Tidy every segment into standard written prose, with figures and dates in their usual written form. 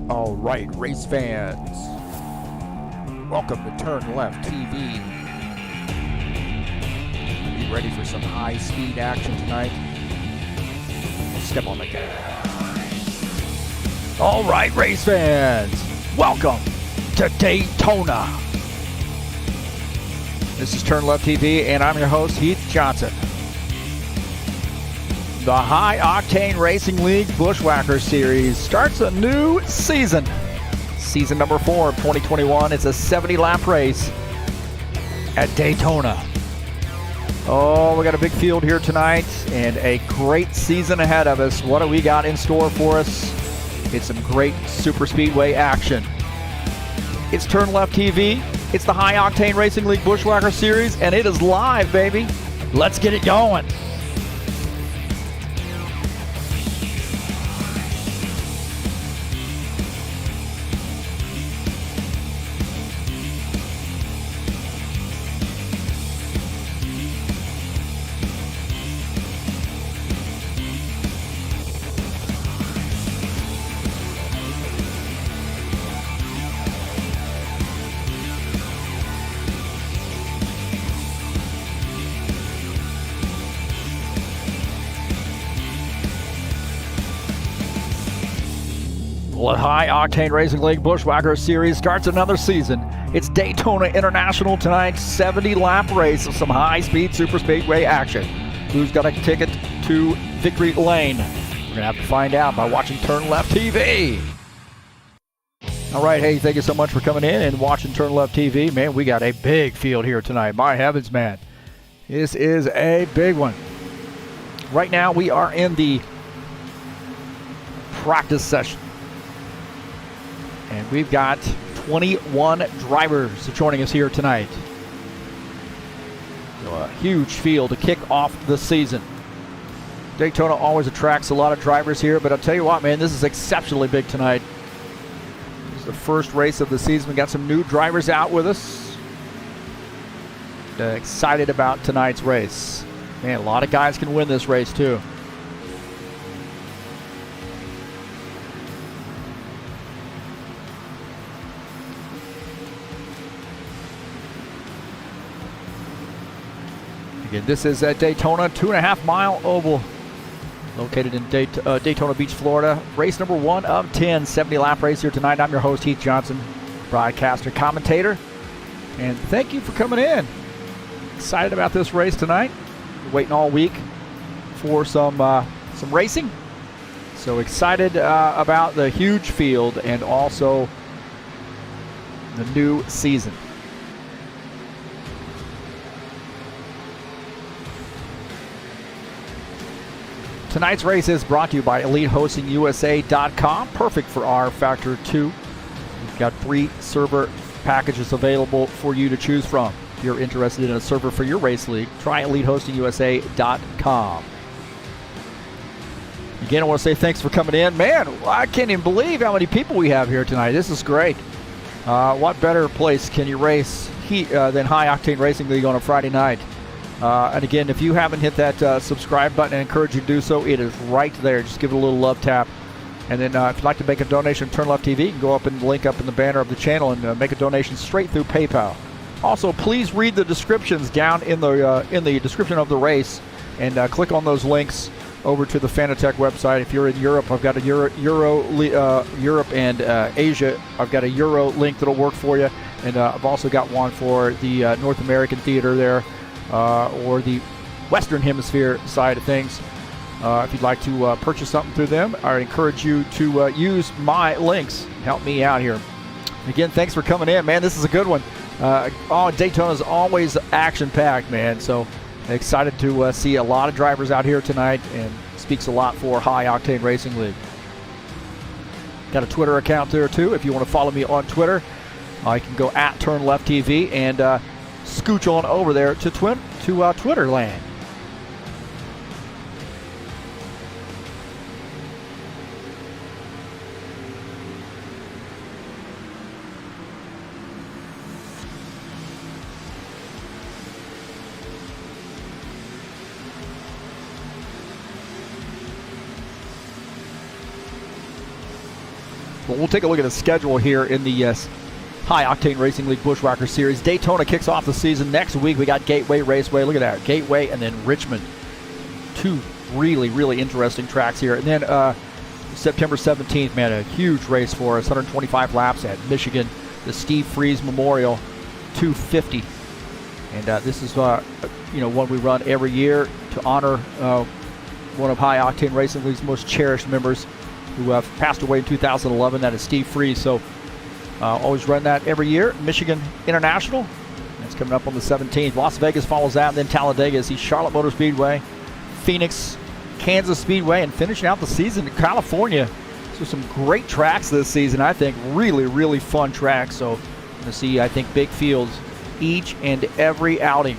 All right, race fans, welcome to TurnLeftTV. Be ready for some high-speed action tonight. Step on the gas. All right, race fans, welcome to Daytona. This is TurnLeftTV, and I'm your host, Heath Johnson. The High Octane Racing League Buschwackers Series starts a new season. Season number 4 of 2021. It's a 70-lap race at Daytona. Oh, we got a big field here tonight and a great season ahead of us. What do we got in store for us? It's some great super speedway action. It's TurnLeftTV. It's the High Octane Racing League Buschwackers Series, and it is live, baby. Let's get it going. Well, the High Octane Racing League Buschwackers Series starts another season. It's Daytona International tonight, 70-lap race of some high-speed super speedway action. Who's got a ticket to victory lane? We're going to have to find out by watching TurnLeftTV. All right, hey, thank you so much for coming in and watching TurnLeftTV. Man, we got a big field here tonight. My heavens, man. This is a big one. Right now, we are in the practice session. And we've got 21 drivers joining us here tonight. So a huge field to kick off the season. Daytona always attracts a lot of drivers here, but I'll tell you what, man, this is exceptionally big tonight. This is the first race of the season. We got some new drivers out with us. Excited about tonight's race. Man, a lot of guys can win this race too. Again, this is at Daytona, 2.5-mile oval, located in Daytona Beach, Florida. Race number 1 of 10, 70-lap race here tonight. I'm your host, Heath Johnson, broadcaster, commentator, and thank you for coming in. Excited about this race tonight. We're waiting all week for some racing. So excited about the huge field and also the new season. Tonight's race is brought to you by EliteHostingUSA.com. Perfect for rFactor 2. We've got 3 server packages available for you to choose from. If you're interested in a server for your race league, try EliteHostingUSA.com. Again, I want to say thanks for coming in. Man, I can't even believe how many people we have here tonight. This is great. What better place can you race than High Octane Racing League on a Friday night? And again, if you haven't hit that subscribe button, I encourage you to do so. It is right there. Just give it a little love tap. And then if you'd like to make a donation to TurnLeftTV, you can go up and link up in the banner of the channel and make a donation straight through PayPal. Also, please read the descriptions down in the description of the race and click on those links over to the Fanatec website. If you're in Europe, I've got a Europe and Asia. I've got a Euro link that'll work for you. And I've also got one for the North American theater there. Or the Western Hemisphere side of things. If you'd like to purchase something through them, I encourage you to use my links. Help me out here. Again, thanks for coming in, man. This is a good one. Daytona is always action-packed, man. So excited to see a lot of drivers out here tonight, and speaks a lot for High Octane Racing League. Got a Twitter account there too. If you want to follow me on Twitter, I can go at TurnLeftTV and scooch on over there to Twitter land. Well, we'll take a look at the schedule here in the High Octane Racing League Buschwackers Series. Daytona kicks off the season. Next week, we got Gateway, Raceway. Look at that. Gateway and then Richmond. Two really, really interesting tracks here. And then September 17th, man, a huge race for us. 125 laps at Michigan, the Steve Freeze Memorial 250. And this is one we run every year to honor one of High Octane Racing League's most cherished members who passed away in 2011. That is Steve Freeze. So always run that every year. Michigan International, that's coming up on the 17th. Las Vegas follows that, and then Talladega is the Charlotte Motor Speedway, Phoenix, Kansas Speedway, and finishing out the season in California. So some great tracks this season, I think. Really, really fun tracks. So going to see, I think, big fields each and every outing.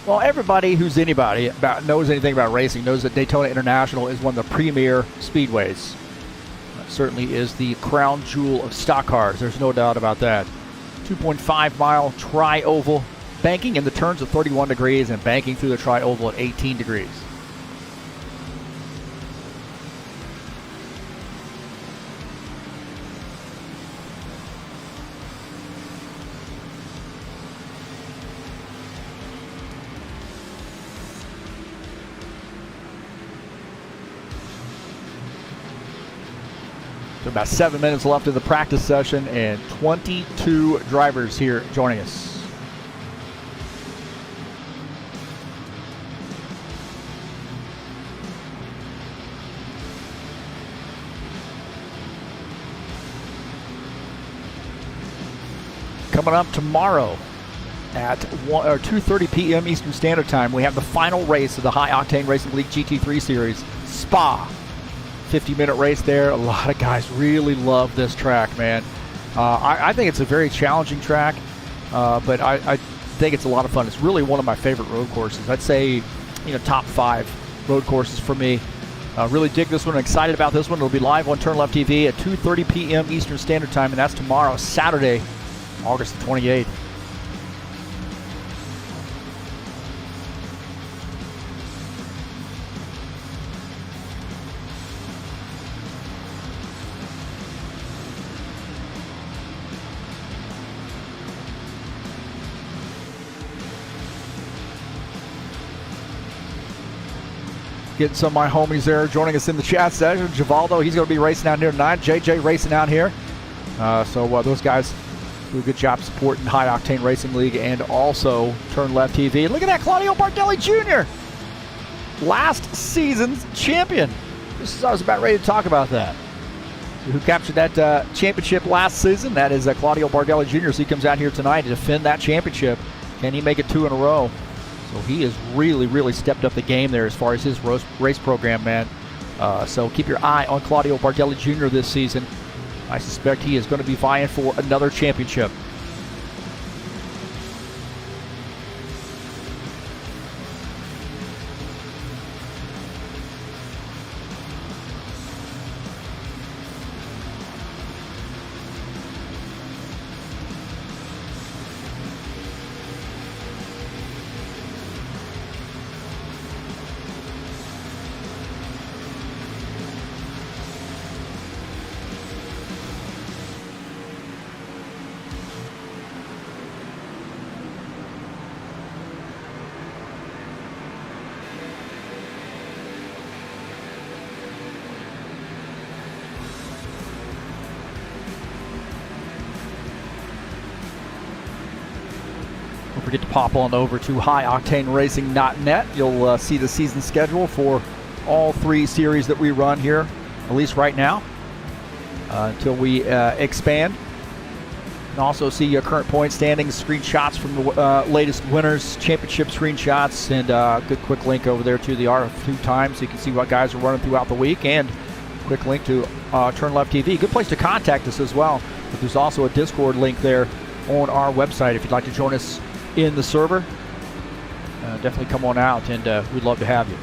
Well, everybody who's anybody knows anything about racing knows that Daytona International is one of the premier speedways. It certainly is the crown jewel of stock cars. There's no doubt about that. 2.5-mile tri-oval, banking in the turns of 31 degrees and banking through the tri-oval at 18 degrees. So about 7 minutes left of the practice session and 22 drivers here joining us. Coming up tomorrow at 2:30 p.m. Eastern Standard Time, we have the final race of the High Octane Racing League GT3 Series, Spa. 50-minute race there. A lot of guys really love this track, man. I think it's a very challenging track, but I think it's a lot of fun. It's really one of my favorite road courses. I'd say, top 5 road courses for me. Really dig this one. I'm excited about this one. It'll be live on TurnLeftTV at 2:30 p.m. Eastern Standard Time, and that's tomorrow, Saturday, August the 28th. Getting some of my homies there joining us in the chat session. Givaldo, he's going to be racing out here tonight. JJ racing out here. So those guys do a good job supporting High Octane Racing League and also TurnLeftTV. And look at that, Claudio Bardelli Jr., last season's champion. I was about ready to talk about that. Who captured that championship last season? That is Claudio Bardelli Jr. So he comes out here tonight to defend that championship. Can he make it 2 in a row? So he has really, really stepped up the game there as far as his race program, man. So keep your eye on Claudio Bardelli Jr. this season. I suspect he is going to be vying for another championship. Don't forget to pop on over to highoctaneracing.net. You'll see the season schedule for all 3 series that we run here, at least right now, until we expand. And also see your current point standings, screenshots from the latest winners, championship screenshots, and a good quick link over there to the RF2 time so you can see what guys are running throughout the week, and quick link to TurnLeftTV. Good place to contact us as well. But there's also a Discord link there on our website if you'd like to join us in the server. Definitely come on out, and we'd love to have you.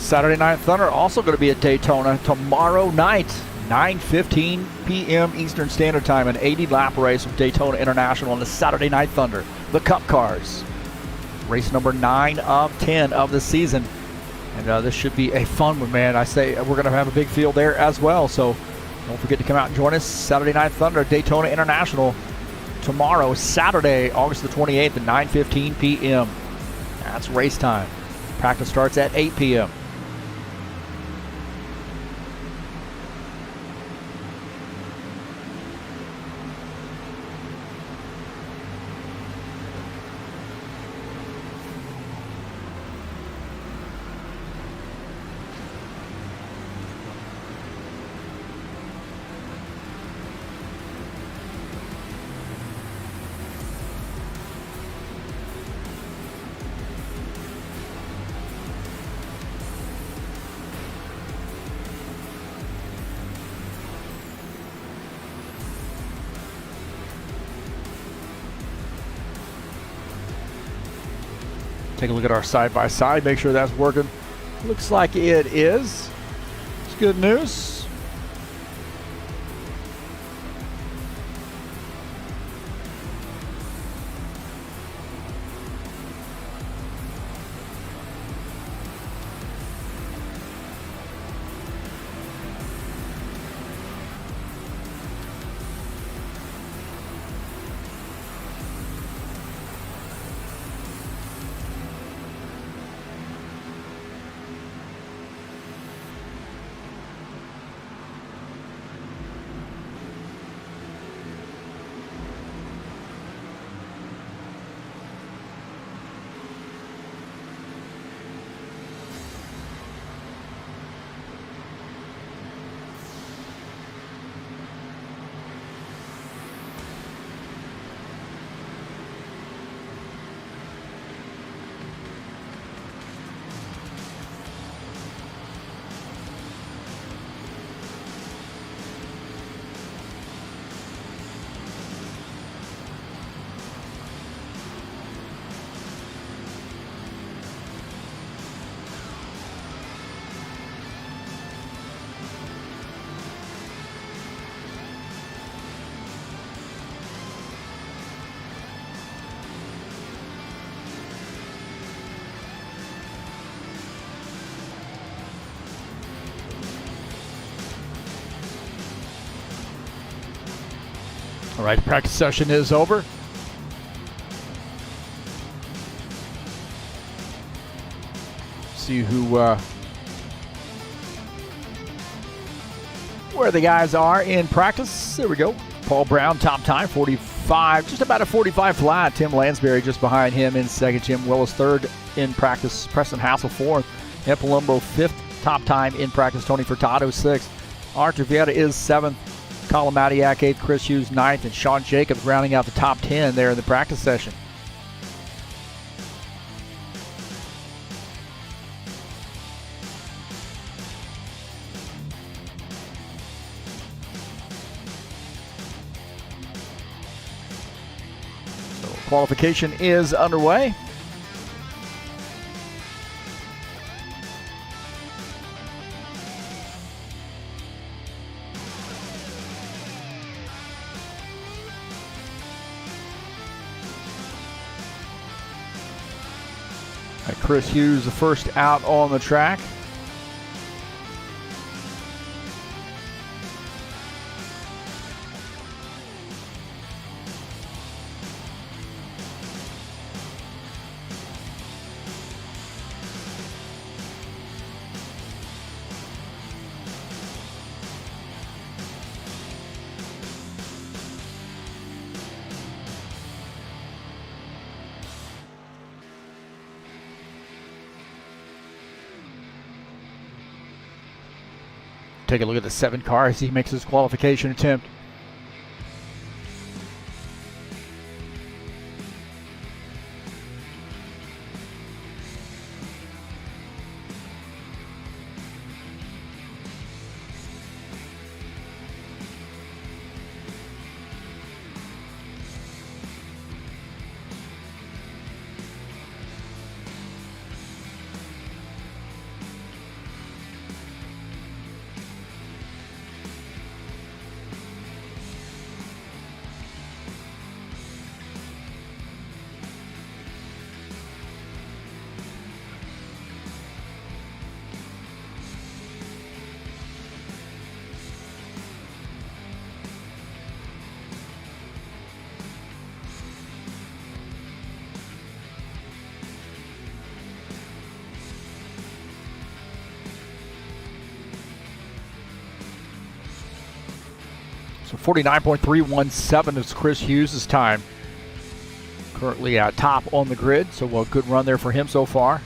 Saturday Night Thunder also going to be at Daytona tomorrow night, 9:15 p.m. Eastern Standard Time, an 80-lap race with Daytona International on the Saturday Night Thunder. The Cup Cars, race number 9 of 10 of the season. And this should be a fun one, man. I say we're going to have a big field there as well. So don't forget to come out and join us. Saturday Night Thunder, Daytona International, tomorrow, Saturday, August the 28th at 9:15 p.m. That's race time. Practice starts at 8 p.m. Take a look at our side-by-side, make sure that's working. Looks like it is. It's good news. All right, practice session is over. See where the guys are in practice. There we go. Paul Brown, top time, 45, just about a 45 flat. Tim Lansbury just behind him in second. Jim Willis third in practice. Preston Hassel fourth. Ed Palumbo fifth, top time in practice. Tony Furtado sixth. Arthur Vieta is seventh. Colin Matiak eighth. Chris Hughes ninth. And Sean Jacobs rounding out the top 10 there in the practice session. Qualification is underway. Chris Hughes, the first out on the track. Take a look at the 7 car as he makes his qualification attempt. So 49.317 is Chris Hughes' time. Currently top on the grid, so a good run there for him so far.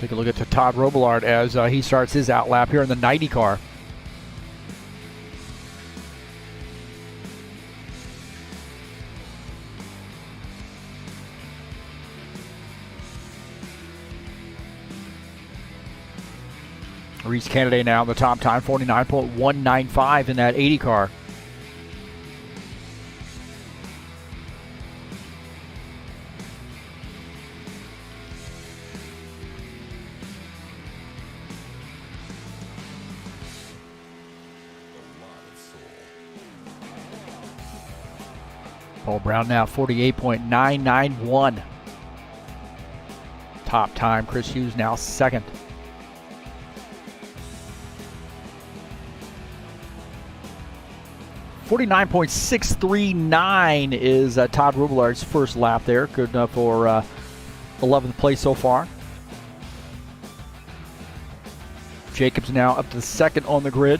Take a look at Todd Robillard as he starts his out lap here in the 90 car. Reese Kennedy now in the top time, 49.195 in that 80 car. Paul Brown now 48.991. Top time. Chris Hughes now second. .639 is Todd Rubelard's first lap there. Good enough for 11th place so far. Jacobs now up to second on the grid.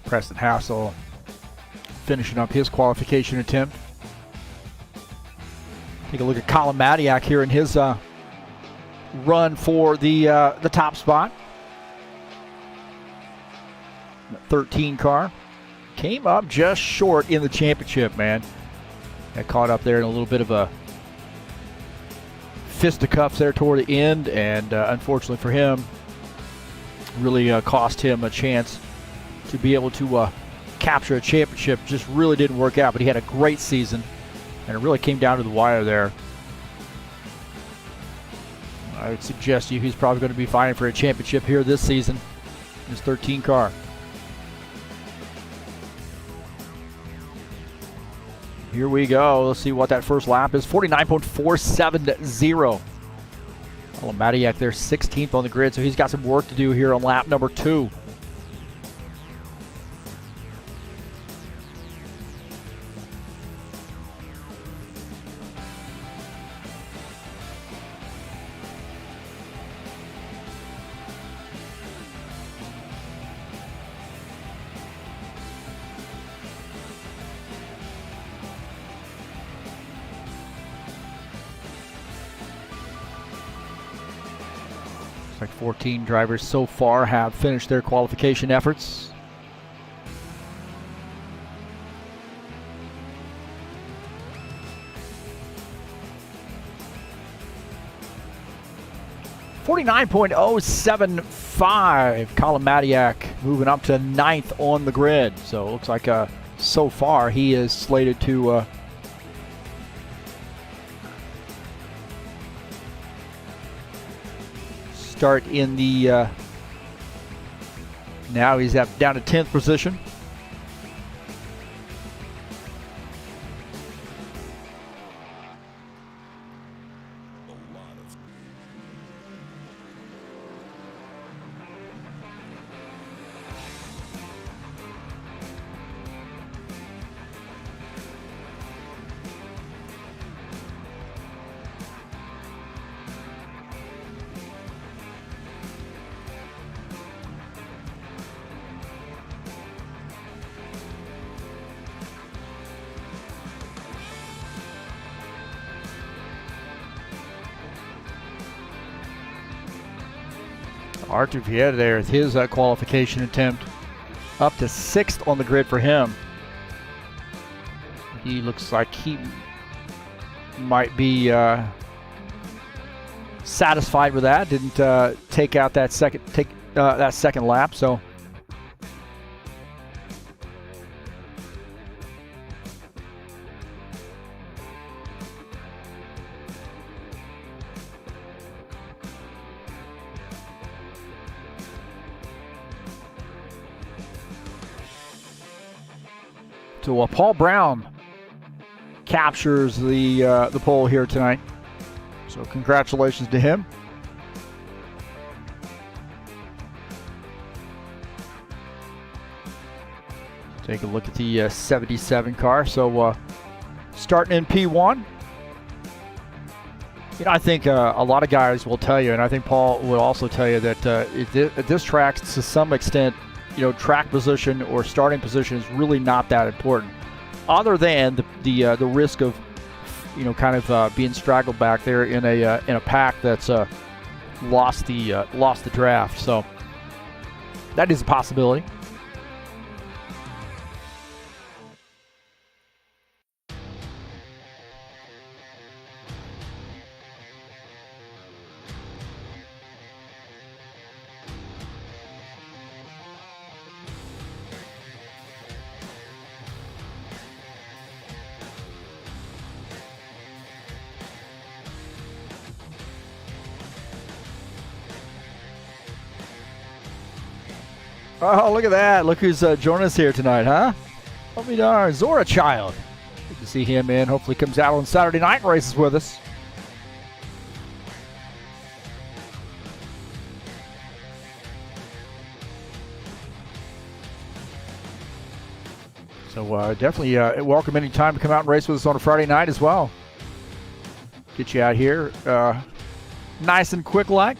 Preston Hassel finishing up his qualification attempt. Take a look at Colin Madiak here in his run for the top spot. 13 car. Came up just short in the championship, man. Got caught up there in a little bit of a fisticuffs there toward the end, and unfortunately for him, really cost him a chance to be able to capture a championship. Just really didn't work out, but he had a great season, and it really came down to the wire there. I would suggest to you he's probably going to be fighting for a championship here this season. His 13 car. Here we go. Let's see what that first lap is. 49.470. Madiak there, 16th on the grid, so he's got some work to do here on lap number 2. Like 14 drivers so far have finished their qualification efforts. .075. Colin Madiak moving up to 9th on the grid. So it looks like so far he is slated to start in the now he's down to 10th position. Artur Vieira there with his qualification attempt up to 6th on the grid for him. He looks like he might be satisfied with that. Didn't take out that second lap, so Paul Brown captures the pole here tonight. So congratulations to him. Take a look at the 77 car. So starting in P1. I think a lot of guys will tell you, and I think Paul will also tell you that at this track, to some extent, track position or starting position is really not that important, other than the risk of, kind of being straggled back there in a pack that's lost the draft. So that is a possibility. Oh, look at that. Look who's joining us here tonight, huh? I'll be darned. Zora Child. Good to see him in. Hopefully comes out on Saturday night races with us. So definitely welcome any time to come out and race with us on a Friday night as well. Get you out here nice and quick like.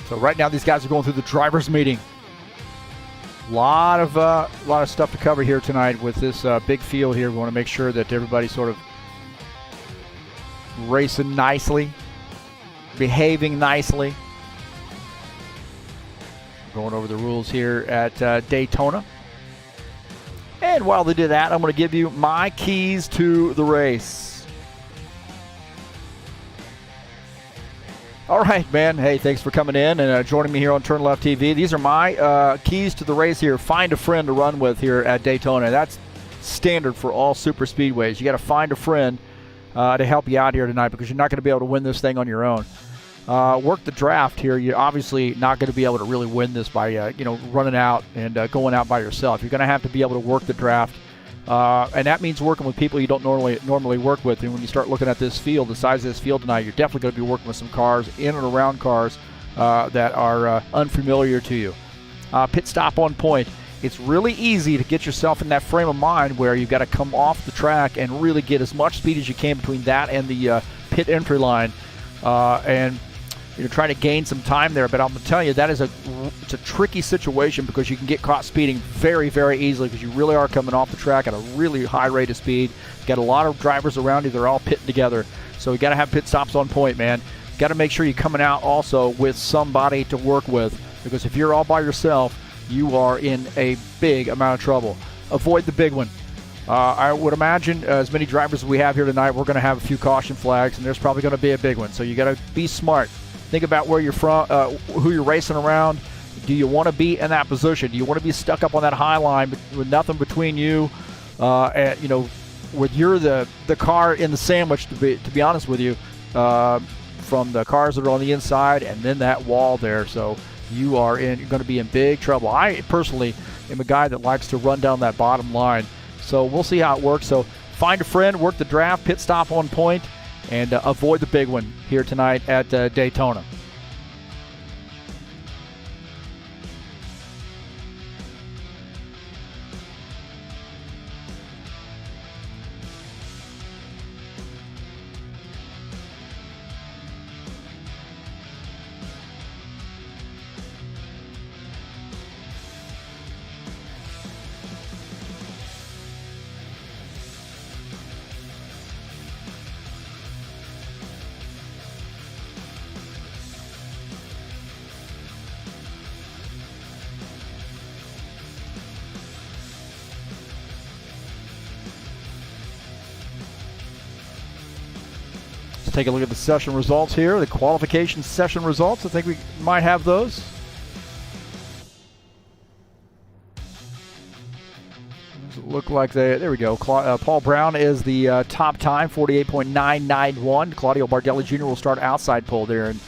So right now these guys are going through the drivers' meeting. A lot of stuff to cover here tonight with this big field here. We want to make sure that everybody's sort of racing nicely, behaving nicely. Going over the rules here at Daytona. And while they do that, I'm going to give you my keys to the race. All right, man. Hey, thanks for coming in and joining me here on TurnLeftTV. These are my keys to the race here. Find a friend to run with here at Daytona. That's standard for all super speedways. You got to find a friend to help you out here tonight, because you're not going to be able to win this thing on your own. Work the draft here. You're obviously not going to be able to really win this by running out and going out by yourself. You're going to have to be able to work the draft. And that means working with people you don't normally work with. And when you start looking at this field, the size of this field tonight, you're definitely going to be working with some cars, in and around cars that are unfamiliar to you. Pit stop on point. It's really easy to get yourself in that frame of mind where you've got to come off the track and really get as much speed as you can between that and the pit entry line. And you're trying to gain some time there, but I'm going to tell you that it's a tricky situation, because you can get caught speeding very, very easily, because you really are coming off the track at a really high rate of speed. You got a lot of drivers around you. They're all pitting together. So you got to have pit stops on point, man. Got to make sure you're coming out also with somebody to work with, because if you're all by yourself, you are in a big amount of trouble. Avoid the big one. I would imagine as many drivers as we have here tonight, we're going to have a few caution flags, and there's probably going to be a big one. So you got to be smart. Think about where you're from, who you're racing around. Do you want to be in that position? Do you want to be stuck up on that high line with nothing between you, with you're the car in the sandwich, to be honest with you, from the cars that are on the inside and then that wall there. So you're going to be in big trouble. I personally am a guy that likes to run down that bottom line. So we'll see how it works. So find a friend, work the draft, pit stop on point, and avoid the big one here tonight at Daytona. Take a look at the session results here, the qualification session results. I think we might have those. Does it look like there we go. Paul Brown is the top time, 48.991. Claudio Bardelli Jr. will start outside pole there in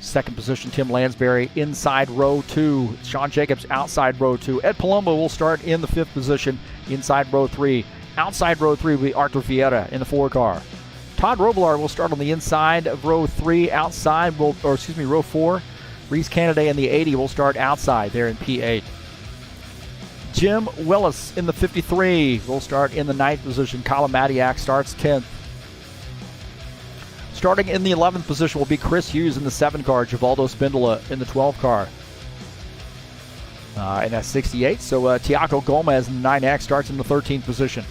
second position. Tim Lansbury inside row 2. Sean Jacobs outside row 2. Ed Palumbo will start in the 5th position inside row 3. Outside row 3 will be Arthur Vieira in the 4 car. Todd Robillard will start on the inside of row 3. Outside, row 4. Reese Canaday in the 80 will start outside there in P8. Jim Willis in the 53 will start in the 9th position. Colin Matiak starts 10th. Starting in the 11th position will be Chris Hughes in the 7 car. Givaldo Spindola in the 12 car. And that's 68. So Tiago Gomez in the 9X starts in the 13th position.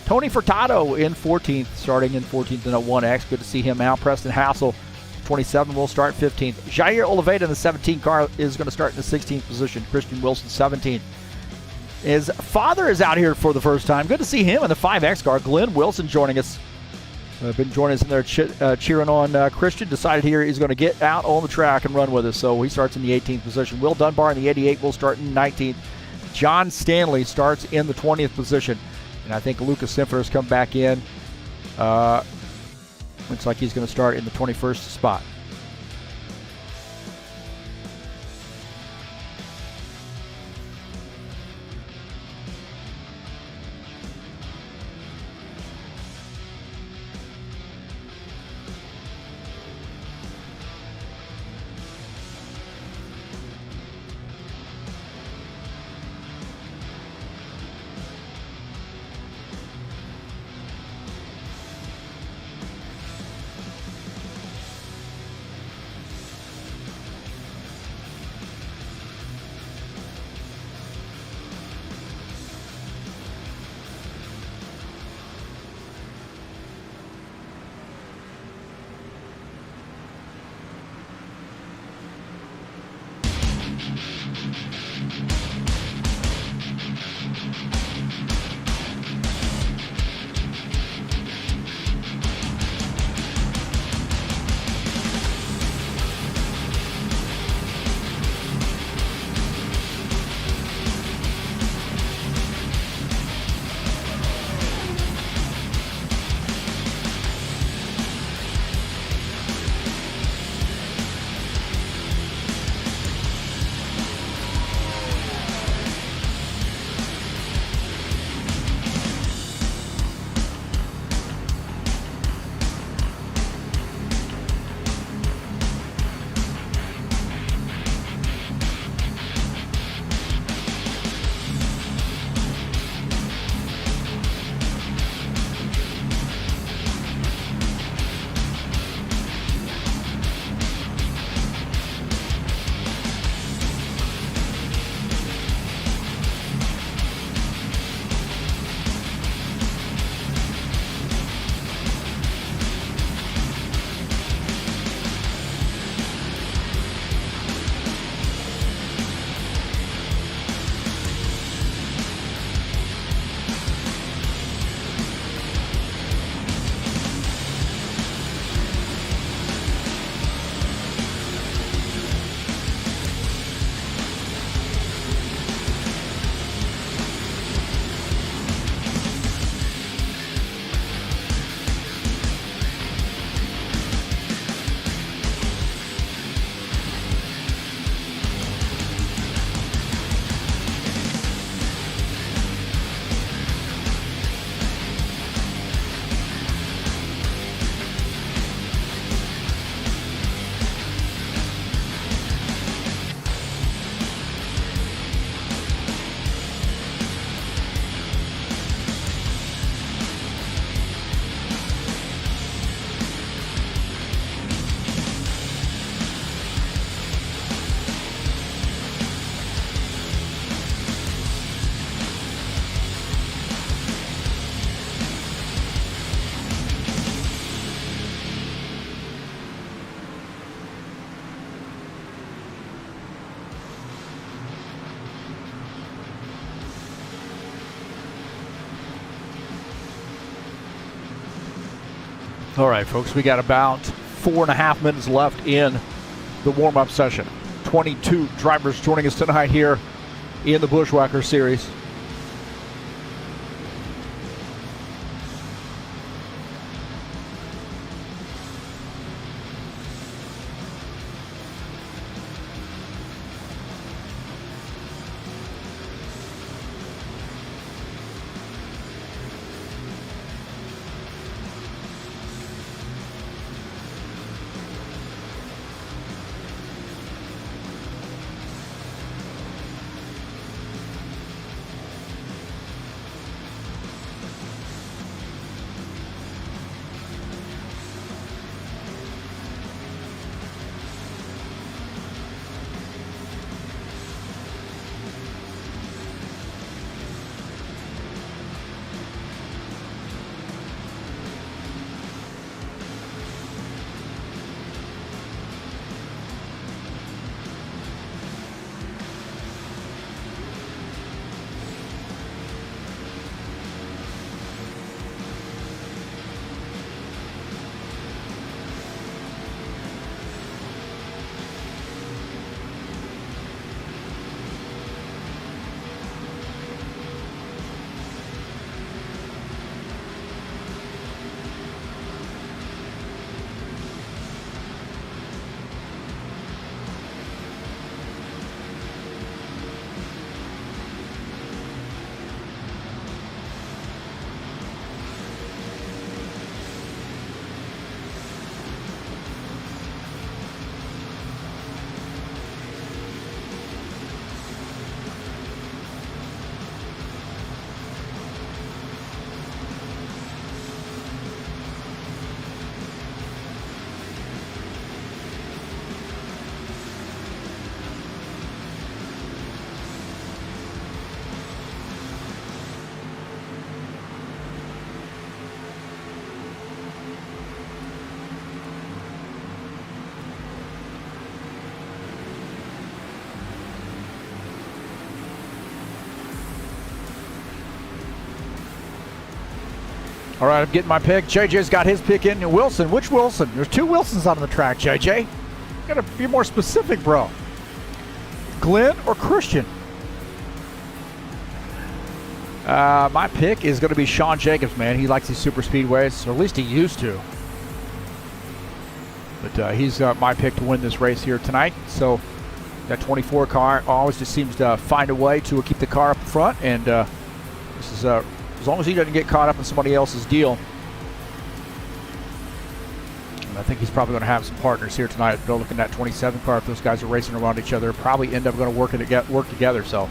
Tony Furtado in 14th, starting in 14th in a 1X. Good to see him out. Preston Hassel, 27, will start 15th. Jair Oliveira in the 17 car is going to start in the 16th position. Christian Wilson, 17th. His father is out here for the first time. Good to see him in the 5X car. Glenn Wilson joining us. Been joining us in there cheering on Christian. Decided here he's going to get out on the track and run with us. So he starts in the 18th position. Will Dunbar in the 88 will start in 19th. John Stanley starts in the 20th position. And I think Lucas Sinfler's come back in. Looks like he's going to start in the 21st spot. All right, folks, we got about 4.5 minutes left in the warm-up session. 22 drivers joining us tonight here in the Buschwackers Series. All right, I'm getting my pick. JJ's got his pick in. Wilson, which Wilson? There's two Wilsons on the track, JJ. Got to be more specific, bro. Glenn or Christian? My pick is going to be Sean Jacobs, man. He likes these super speedways, or at least he used to. But he's my pick to win this race here tonight. So that 24 car always just seems to find a way to keep the car up front, and this is as long as he doesn't get caught up in somebody else's deal. And I think he's probably going to have some partners here tonight. They're looking at that 27 car. If those guys are racing around each other, probably end up going to work together. So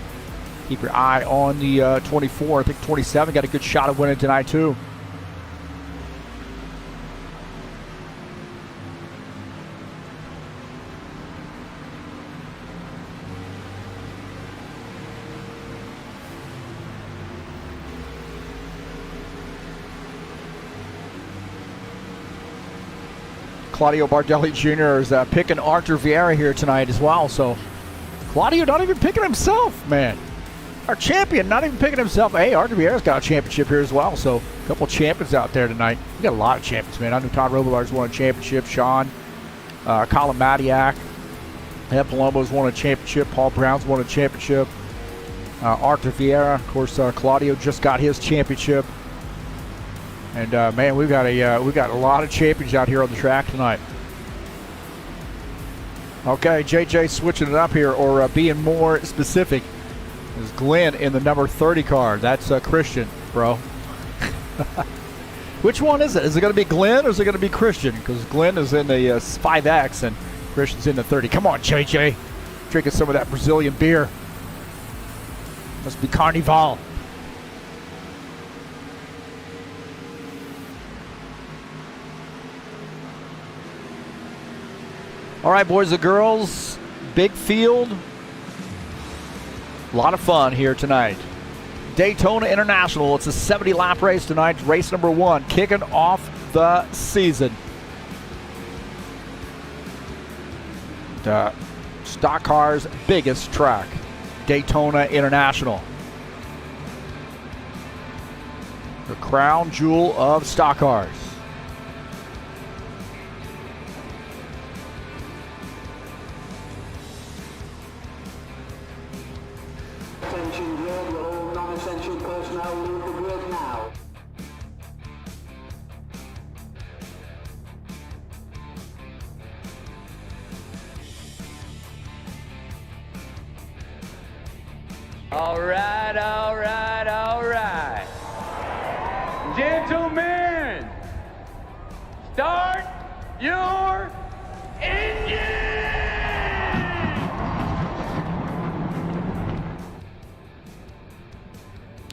keep your eye on the 24. I think 27 got a good shot of winning tonight too. Claudio Bardelli Jr. is picking Arthur Vieira here tonight as well. So Claudio not even picking himself, man. Our champion not even picking himself. Hey, Arthur Vieira's got a championship here as well. So a couple champions out there tonight. We got a lot of champions, man. I know Todd Robilar's won a championship. Sean, Colin Madiak, Ed Palumbo's won a championship. Paul Brown's won a championship. Arthur Vieira, of course, Claudio just got his championship. And man, we've got a lot of champions out here on the track tonight. Okay, JJ switching it up here, or being more specific, is Glenn in the number 30 car. That's Christian, bro. Which one is it? Is it going to be Glenn or is it going to be Christian? Because Glenn is in the 5X and Christian's in the 30. Come on, JJ. Drinking some of that Brazilian beer. Must be Carnival. All right, boys and girls, big field. A lot of fun here tonight. Daytona International, it's a 70-lap race tonight, race number 1, kicking off the season. The stock car's biggest track, Daytona International. The crown jewel of stock cars. All right, all right, all right. Gentlemen, start your engine!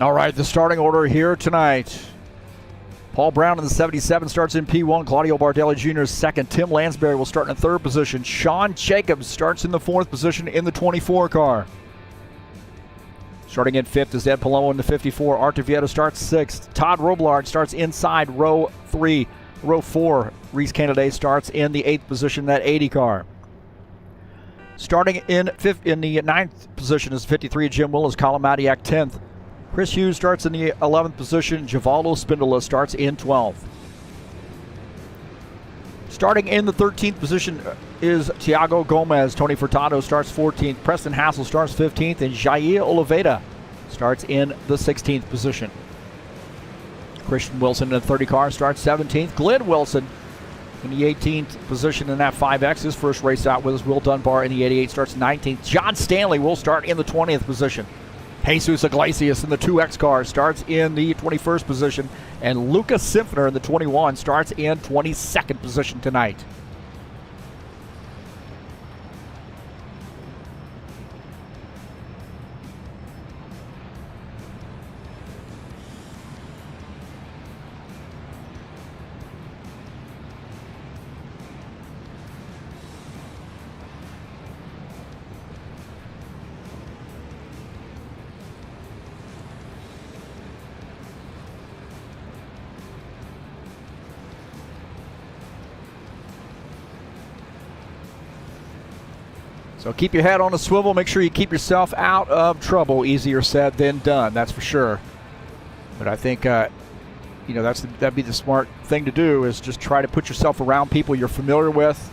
All right, the starting order here tonight. Paul Brown in the 77 starts in P1. Claudio Bardelli Jr. is second. Tim Lansbury will start in the 3rd position. Sean Jacobs starts in the 4th position in the 24 car. Starting in 5th is Ed Palumbo in the 54. Arthur Vieira starts 6th. Todd Robillard starts inside row 3. Row 4, Reese Kennedy starts in the 8th position, that 80 car. Starting in the 9th position is 53, Jim Willis. Colin Madiak 10th. Chris Hughes starts in the 11th position. Givaldo Spindola starts in 12th. Starting in the 13th position is Tiago Gomez. Tony Furtado starts 14th. Preston Hassel starts 15th. And Jair Oliveira starts in the 16th position. Christian Wilson in the 30 car starts 17th. Glenn Wilson in the 18th position in that 5X. His first race out with us. Will Dunbar in the 88 starts 19th. John Stanley will start in the 20th position. Jesus Iglesias in the 2X car starts in the 21st position. And Lucas Simpsoner in the 21 starts in 22nd position tonight. So keep your head on a swivel. Make sure you keep yourself out of trouble. Easier said than done, that's for sure. But I think you know, that'd be the smart thing to do, is just try to put yourself around people you're familiar with,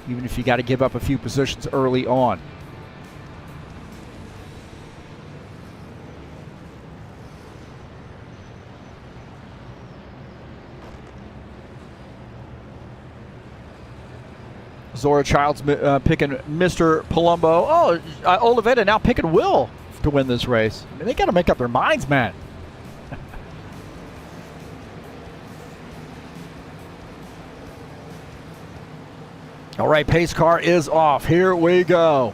even if you got to give up a few positions early on. Zora Childs picking Mr. Palumbo. Oh, Oliveira now picking Will to win this race. I mean, they got to make up their minds, man. All right, pace car is off. Here we go.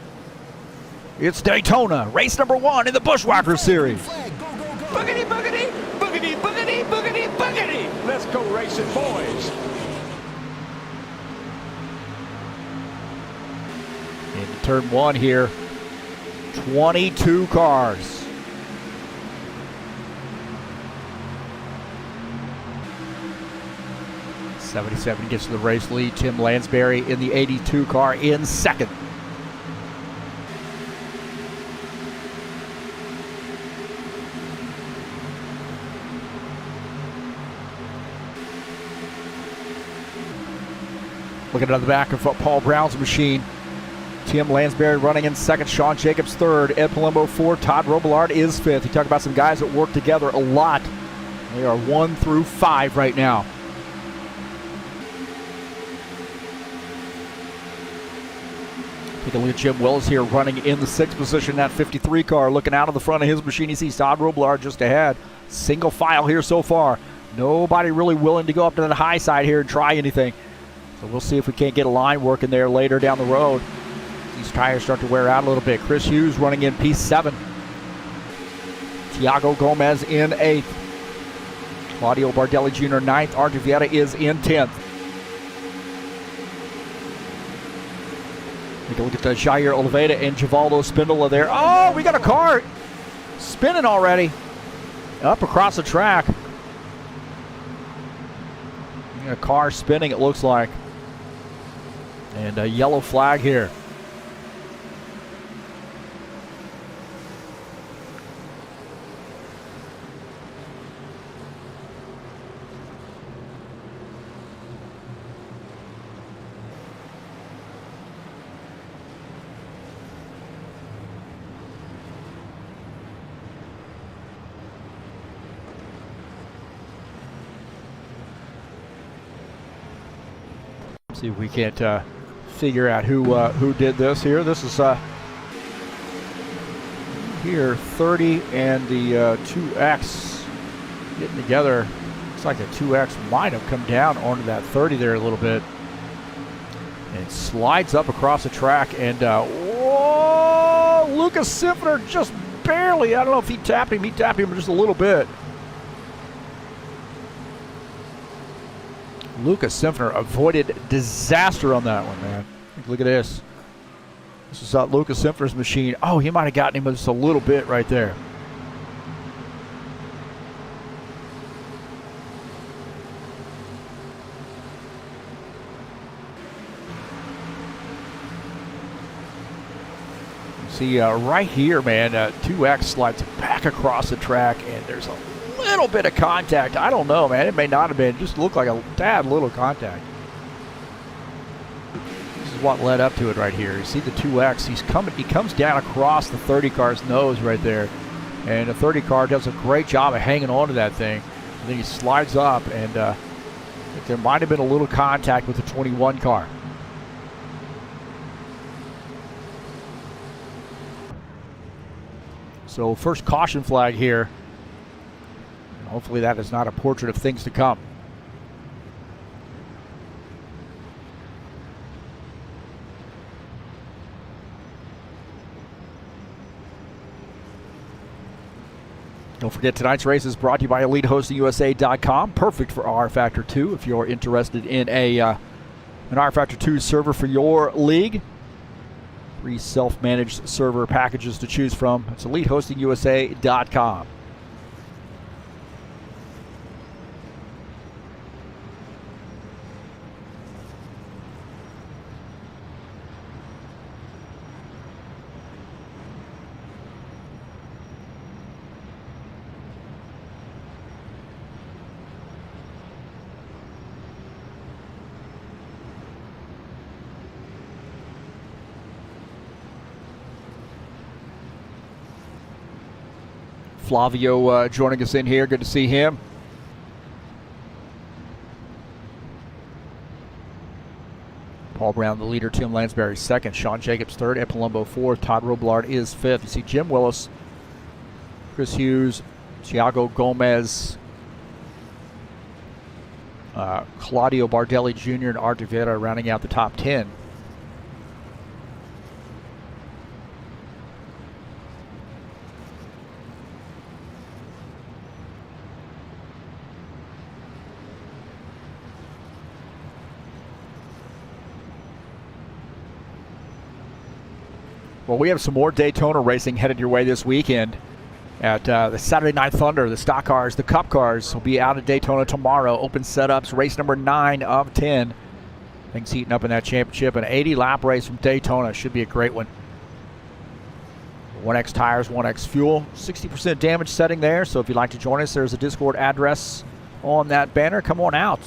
It's Daytona, race number 1 in the Buschwackers series. Boogity, boogity, boogity, boogity, boogity, boogity. Let's go racing, boys. Into turn 1 here. 22 cars. '77 gets to the race lead. Tim Lansbury in the 82 car in second. Looking at the back of Paul Brown's machine. Tim Lansbury running in second, Sean Jacobs third, Ed Palumbo fourth, Todd Robillard is fifth. You talk about some guys that work together a lot. They are 1 through 5 right now. Take a look at Jim Willis here running in the 6th position, that 53 car. Looking out of the front of his machine, he sees Todd Robillard just ahead. Single file here so far. Nobody really willing to go up to the high side here and try anything. So we'll see if we can't get a line working there later down the road. These tires start to wear out a little bit. Chris Hughes running in P7. Tiago Gomez in 8th. Claudio Bardelli Jr. 9th. Artur Vieira is in 10th. Take a look at the Jair Oliveira and Givaldo Spindola there. Oh, we got a car spinning already. Up across the track. A car spinning, it looks like. And a yellow flag here. See if we can't figure out who did this here. This is here 30 and the 2X getting together. Looks like the 2X might have come down onto that 30 there a little bit. And it slides up across the track, and whoa! Lucas Simpner just barely. I don't know if he tapped him. He tapped him just a little bit. Lucas Simpner avoided disaster on that one, man. Look at this. This is Lucas Simpner's machine. Oh, he might have gotten him just a little bit right there. See, right here, man, 2X slides back across the track, and there's a little bit of contact. I don't know, man. It may not have been. It just looked like a tad little contact. This is what led up to it right here. You see the 2X. He comes down across the 30 car's nose right there. And the 30 car does a great job of hanging on to that thing. And then he slides up, and there might have been a little contact with the 21 car. So first caution flag here. Hopefully that is not a portrait of things to come. Don't forget, tonight's race is brought to you by EliteHostingUSA.com. Perfect for rFactor 2 if you're interested in an rFactor 2 server for your league. 3 self-managed server packages to choose from. It's EliteHostingUSA.com. Flavio joining us in here. Good to see him. Paul Brown, the leader. Tim Lansbury, second. Sean Jacobs, third. Ed Palumbo, fourth. Todd Robillard is fifth. You see Jim Willis, Chris Hughes, Thiago Gomez, Claudio Bardelli Jr. and Art Rivera rounding out the top 10. Well, we have some more Daytona racing headed your way this weekend. At the Saturday Night Thunder, the stock cars, the cup cars will be out at Daytona tomorrow. Open setups, race number 9 of 10. Things heating up in that championship. An 80-lap race from Daytona. Should be a great one. 1X tires, 1X fuel. 60% damage setting there. So if you'd like to join us, there's a Discord address on that banner. Come on out.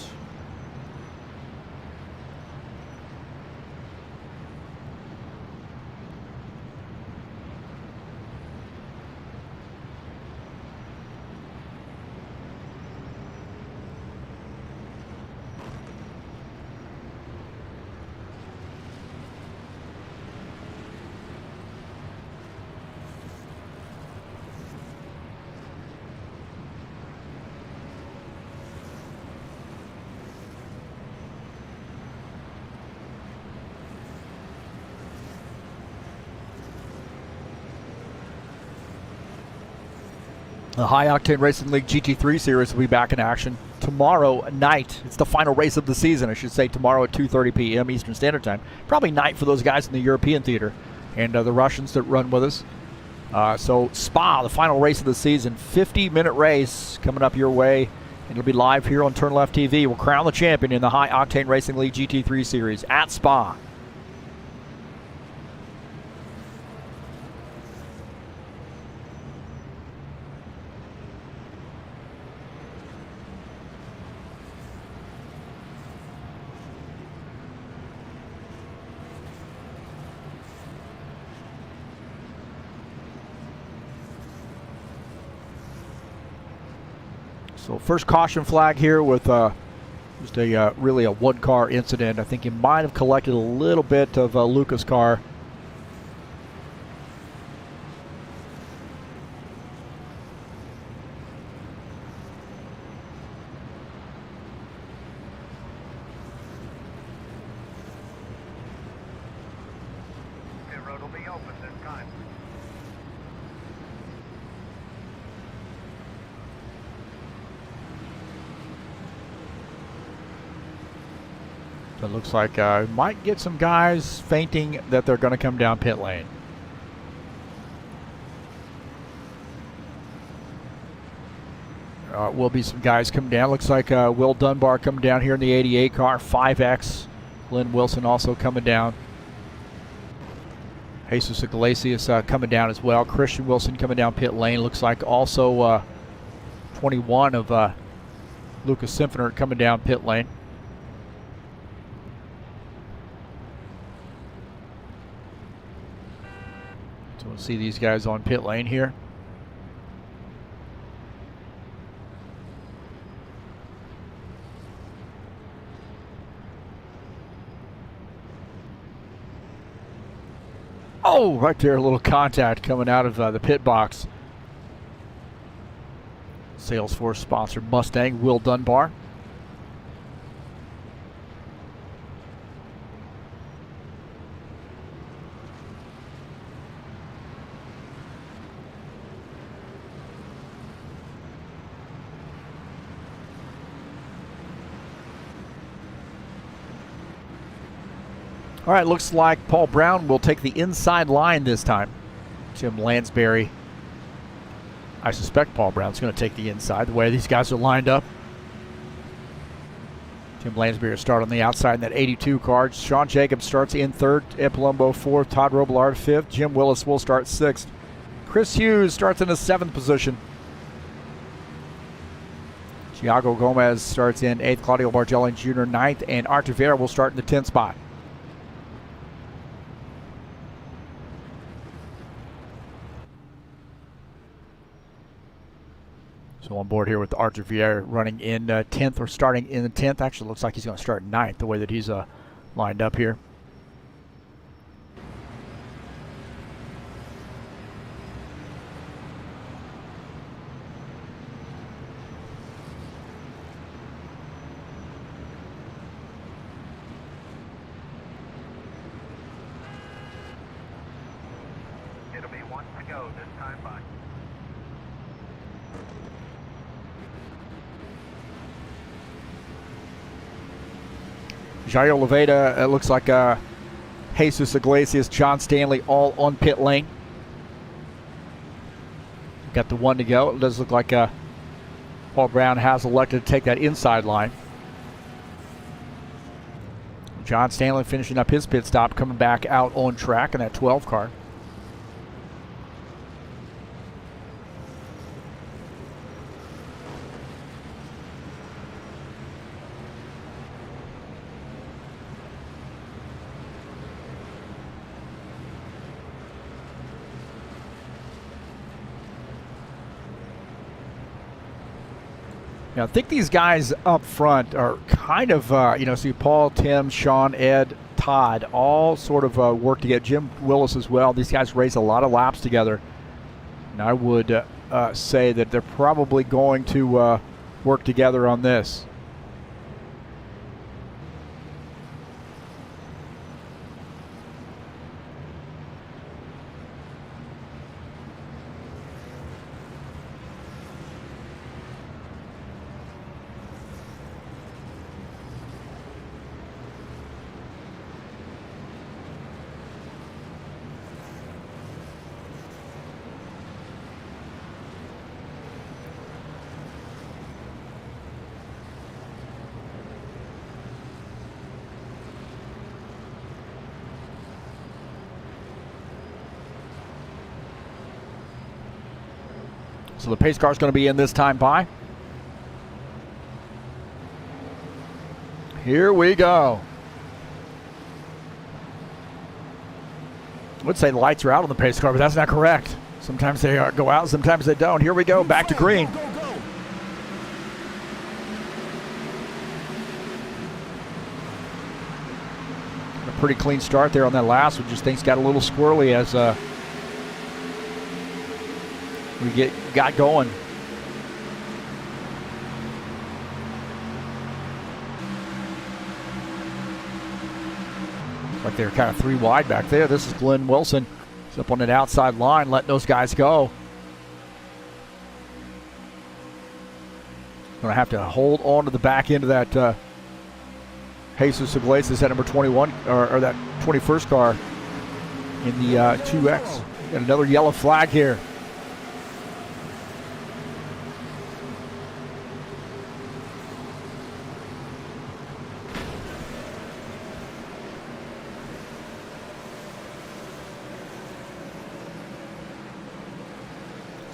The High Octane Racing League GT3 Series will be back in action tomorrow night. It's the final race of the season, I should say, tomorrow at 2:30 p.m. Eastern Standard Time. Probably night for those guys in the European theater and the Russians that run with us. So Spa, the final race of the season, 50-minute race coming up your way. It'll be live here on TurnLeftTV. We'll crown the champion in the High Octane Racing League GT3 Series at Spa. So first caution flag here with just a really a one-car incident. I think he might have collected a little bit of Luca's car. Pit road will be open this time. It looks like might get some guys fainting that they're going to come down pit lane. Will be some guys come down. Looks like Will Dunbar coming down here in the 88 car, 5X. Glenn Wilson also coming down. Jesus Iglesias coming down as well. Christian Wilson coming down pit lane. Looks like also 21 of Lucas Simfiner coming down pit lane. So we'll see these guys on pit lane here. Oh, right there, a little contact coming out of the pit box. Salesforce sponsored Mustang, Will Dunbar. All right, looks like Paul Brown will take the inside line this time. Tim Lansbury. I suspect Paul Brown's going to take the inside, the way these guys are lined up. Tim Lansbury will start on the outside in that 82 car. Sean Jacobs starts in third. Ed Palumbo fourth. Todd Robillard fifth. Jim Willis will start sixth. Chris Hughes starts in the seventh position. Thiago Gomez starts in eighth. Claudio Bardelli Jr. ninth. And Art Rivera will start in the 10th spot. So on board here with Arthur Vieira running in 10th, or starting in the 10th. Actually, looks like he's going to start 9th the way that he's lined up here. It'll be one to go this time by. Jair Oliveira, it looks like Jesus Iglesias, John Stanley all on pit lane. Got the 1 to go. It does look like Paul Brown has elected to take that inside line. John Stanley finishing up his pit stop, coming back out on track in that 12 car. Now, I think these guys up front are kind of, see Paul, Tim, Sean, Ed, Todd, all sort of work to get Jim Willis as well. These guys race a lot of laps together. And I would say that they're probably going to work together on this. So the pace car is going to be in this time by. Here we go. I would say the lights are out on the pace car, but that's not correct. Sometimes they go out, sometimes they don't. Here we go, back to green. A pretty clean start there on that last one. Just things got a little squirrely as we got going. Like they're kind of 3 wide back there. This is Glenn Wilson. He's up on an outside line, letting those guys go. Going to have to hold on to the back end of that Jesus Iglesias at number 21, or that 21st car in the 2X. Got another yellow flag here.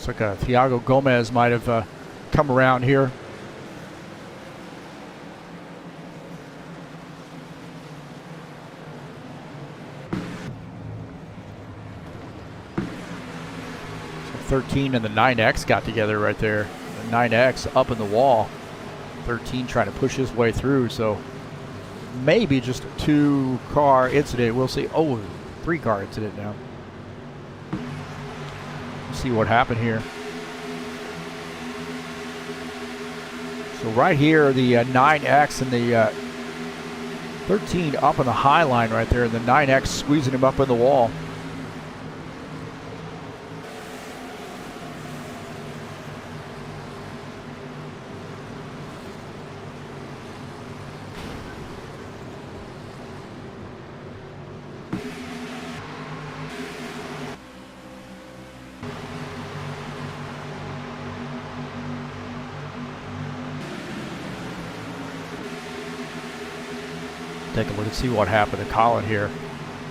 Looks like Thiago Gomez might have come around here. So 13 and the 9X got together right there. The 9X up in the wall. 13 trying to push his way through. So maybe just a 2-car incident. We'll see. Oh, 3-car incident now. See what happened here. So right here, the 9X and the 13 up on the high line right there, and the 9X squeezing him up in the wall. Take a look and see what happened to Colin here.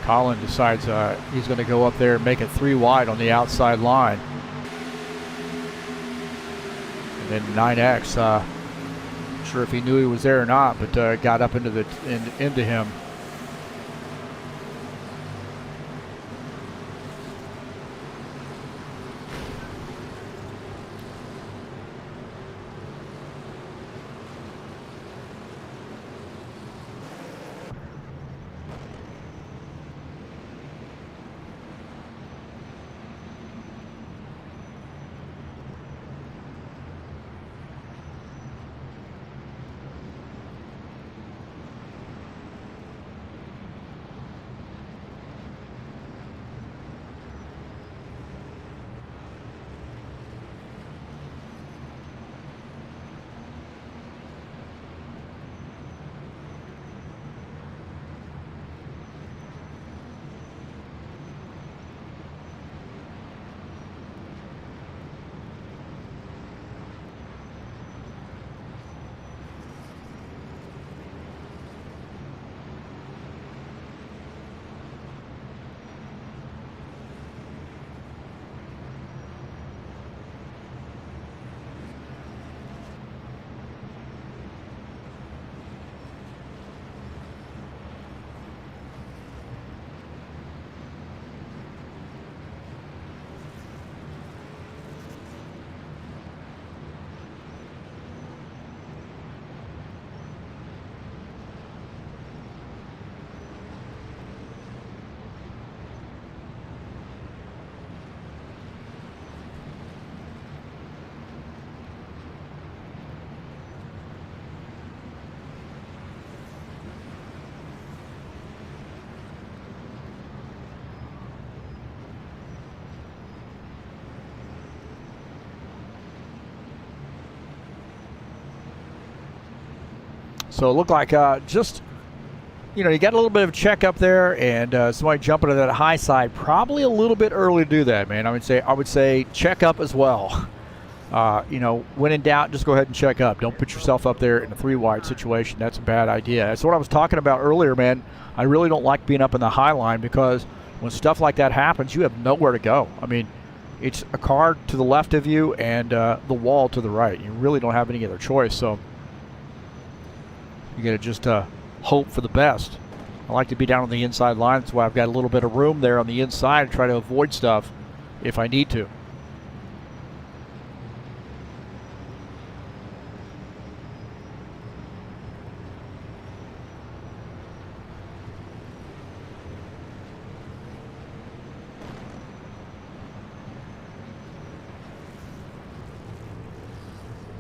Colin decides he's going to go up there and make it 3 wide on the outside line. And then 9X, not sure if he knew he was there or not, but got up into him. So it looked like just, you know, you got a little bit of a check up there, and somebody jumping to that high side, probably a little bit early to do that, man. I would say check up as well. You know, when in doubt, just go ahead and check up. Don't put yourself up there in a 3-wide situation. That's a bad idea. That's what I was talking about earlier, man. I really don't like being up in the high line, because when stuff like that happens, you have nowhere to go. I mean, it's a car to the left of you and the wall to the right. You really don't have any other choice. So you got to just hope for the best. I like to be down on the inside line. That's why I've got a little bit of room there on the inside to try to avoid stuff if I need to.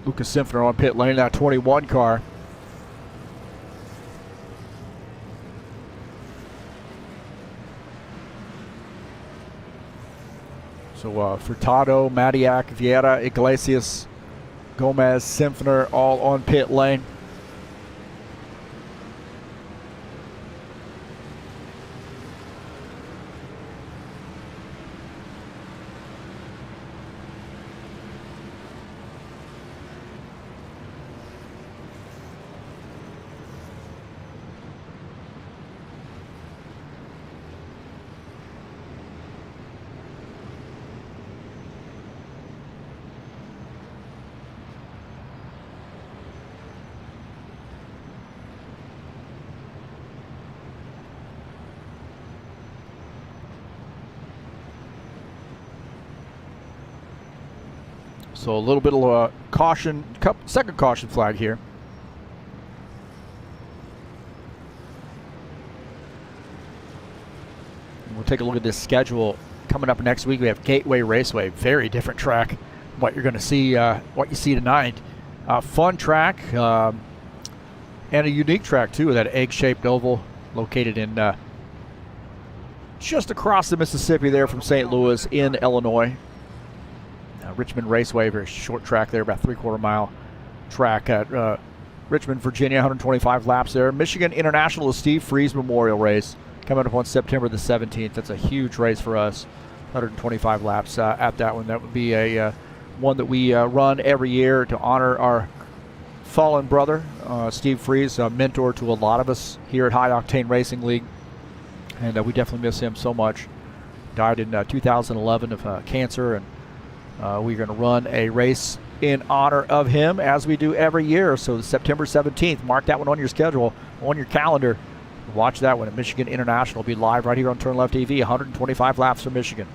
Lucas Simpson on pit lane, that 21 car. So Furtado, Madiak, Vieira, Iglesias, Gomez, Simpsoner all on pit lane. So a little bit of a caution, second caution flag here. We'll take a look at this schedule. Coming up next week, we have Gateway Raceway. Very different track from what you're going to see, what you see tonight. Fun track and a unique track too, with that egg-shaped oval located in just across the Mississippi there from St. Louis in Illinois. Richmond Raceway, very short track there, about 3/4 mile track at Richmond, Virginia, 125 laps there. Michigan International, the Steve Freeze Memorial Race, coming up on September the 17th. That's a huge race for us, 125 laps at that one. That would be a one that we run every year to honor our fallen brother, Steve Freeze, a mentor to a lot of us here at High Octane Racing League, and we definitely miss him so much. Died in 2011 of cancer, and we're going to run a race in honor of him, as we do every year. So September 17th, mark that one on your schedule, on your calendar. Watch that one at Michigan International. It'll be live right here on TurnLeftTV, 125 laps from Michigan.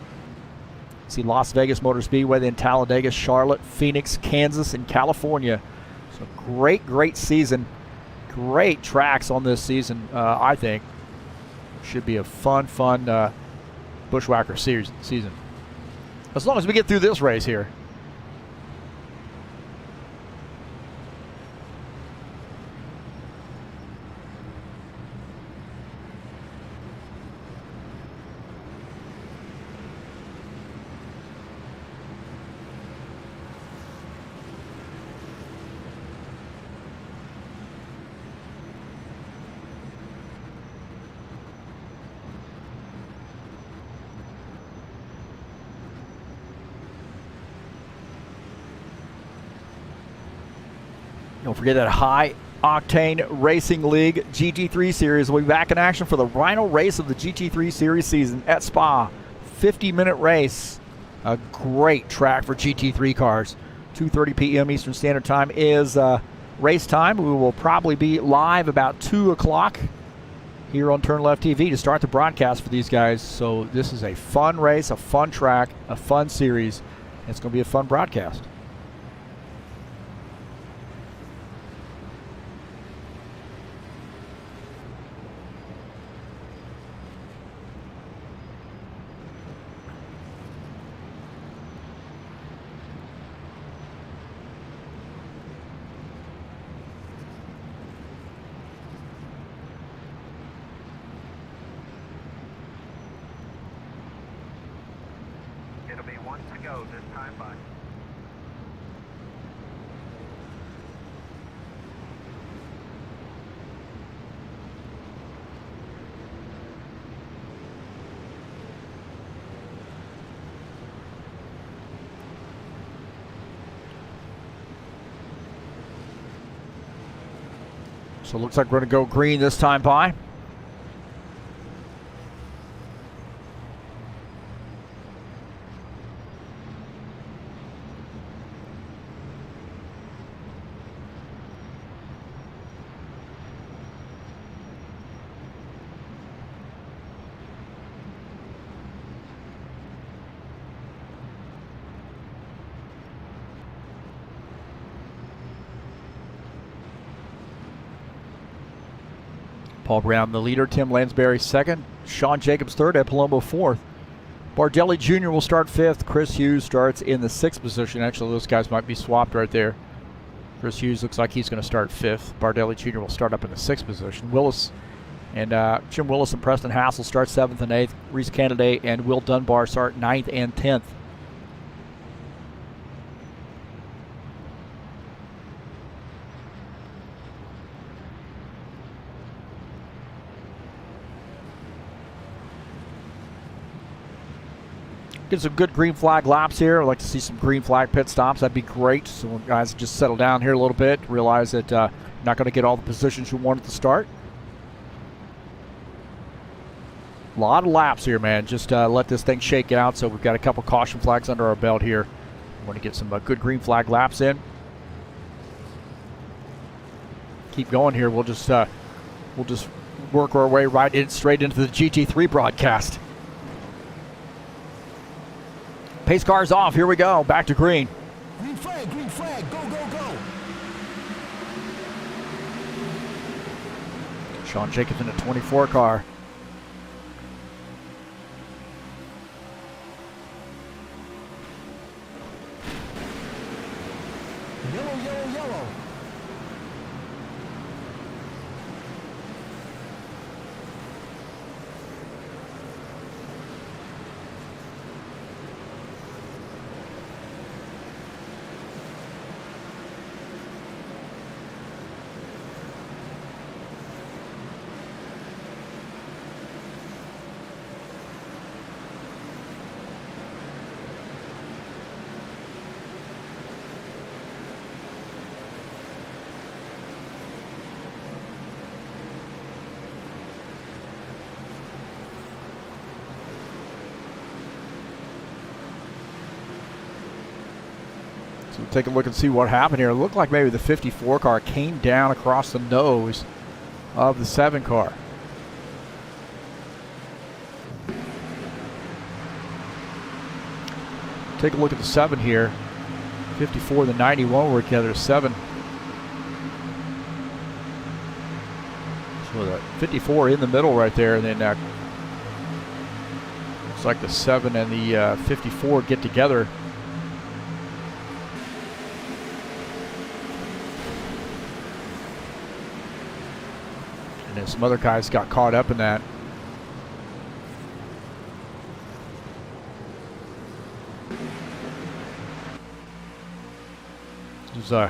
See Las Vegas Motor Speedway, then Talladega, Charlotte, Phoenix, Kansas, and California. So great season. Great tracks on this season, I think. Should be a fun Buschwacker season. As long as we get through this race here. Don't forget that High Octane Racing League GT3 Series will be back in action for the final race of the GT3 Series season at Spa. 50-minute race. A great track for GT3 cars. 2:30 p.m. Eastern Standard Time is race time. We will probably be live about 2 o'clock here on TurnLeftTV to start the broadcast for these guys. So this is a fun race, a fun track, a fun series. It's going to be a fun broadcast. It'll be 1 to go this time by. So it looks like we're going to go green this time by. Paul Brown, the leader. Tim Lansbury, second. Sean Jacobs, third. Ed Palumbo, fourth. Bardelli Jr. will start fifth. Chris Hughes starts in the sixth position. Actually, those guys might be swapped right there. Chris Hughes looks like he's going to start fifth. Bardelli Jr. will start up in the sixth position. Willis and Jim Willis and Preston Hassel start seventh and eighth. Reese Candidate and Will Dunbar start ninth and 10th. Get some good green flag laps here. I'd like to see some green flag pit stops. That'd be great. So guys just settle down here a little bit. Realize that you're not going to get all the positions you want at the start. A lot of laps here, man. Just let this thing shake out. So we've got a couple caution flags under our belt here. We want to get some good green flag laps in. Keep going here. We'll just work our way straight into the GT3 broadcast. Pace car's off. Here we go. Back to green. Green flag, go, go, go. Sean Jacobs in a 24 car. Yellow, yellow, yellow. So we'll take a look and see what happened here. It looked like maybe the 54 car came down across the nose of the 7 car. Take a look at the 7 here. 54 and the 91 were together. 7. So the 54 in the middle right there, and then looks like the 7 and the 54 get together. And then some other guys got caught up in that. This is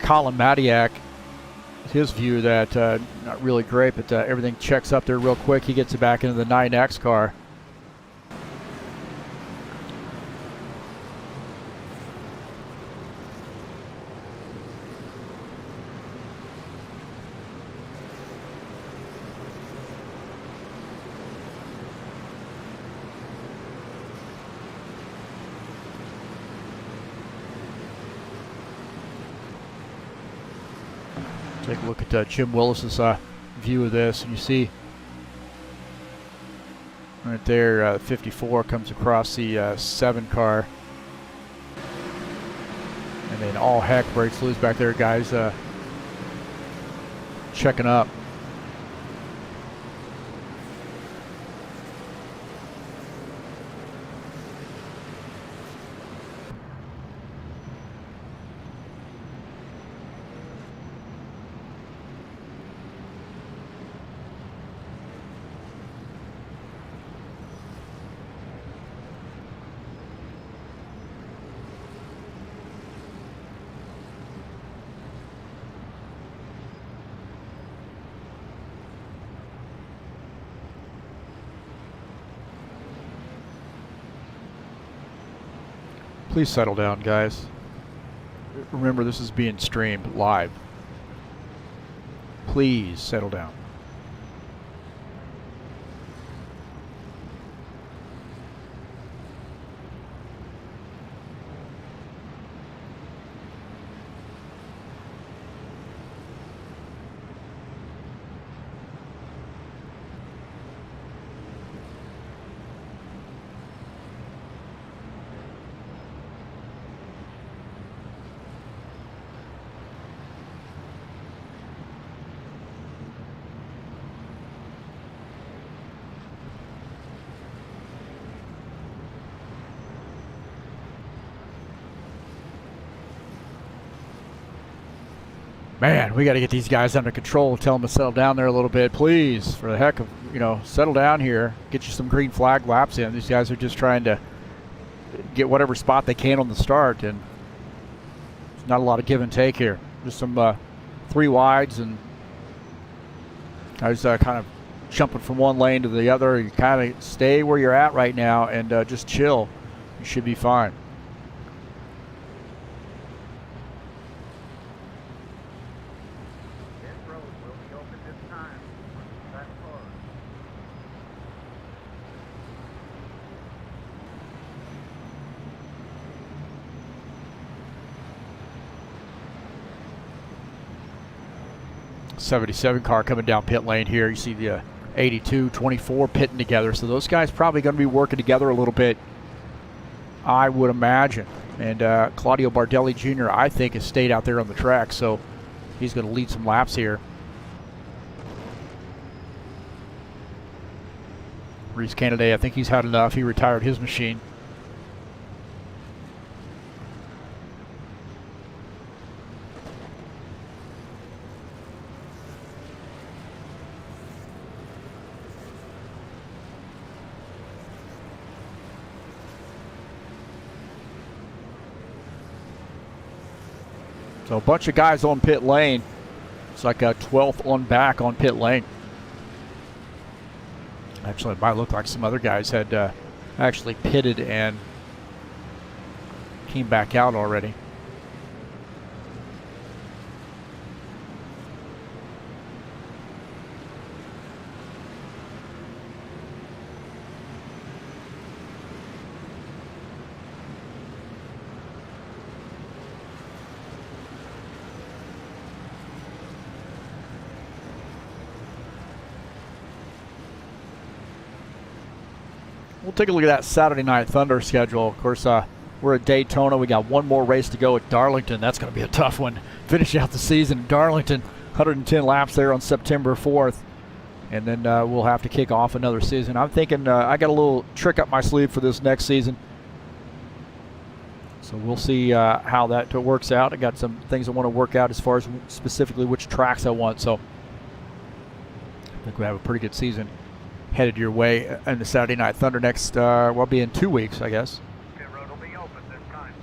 Colin Madiak. His view that not really great, but everything checks up there real quick. He gets it back into the 9X car. Take a look at Jim Willis's view of this, and you see right there 54 comes across the 7 car, and then all heck breaks loose back there, guys checking up. Please settle down, guys. Remember, this is being streamed live. please settle down. Man, we got to get these guys under control. Tell them to settle down there a little bit, please. For the heck of, settle down here. Get you some green flag laps in. These guys are just trying to get whatever spot they can on the start, and there's not a lot of give and take here. Just some 3 wides, and I was kind of jumping from one lane to the other. You kind of stay where you're at right now and just chill. You should be fine. This road will be open this time. That's hard. '77 car coming down pit lane here. You see the 82, 24 pitting together. So those guys probably going to be working together a little bit, I would imagine. And Claudio Bardelli Jr., I think, has stayed out there on the track, so he's going to lead some laps here. Reese Kennedy, I think he's had enough. He retired his machine. So a bunch of guys on pit lane. It's like a 12th on back on pit lane. Actually, it might look like some other guys had actually pitted and came back out already. We'll take a look at that Saturday Night Thunder schedule. Of course, we're at Daytona. We got one more race to go at Darlington. That's going to be a tough one. Finish out the season at Darlington. 110 laps there on September 4th. And then we'll have to kick off another season. I'm thinking I got a little trick up my sleeve for this next season. So we'll see how that works out. I got some things I want to work out as far as specifically which tracks I want. So I think we have a pretty good season headed your way in the Saturday Night Thunder next, well, be in 2 weeks, I guess. Pit road will be open this time.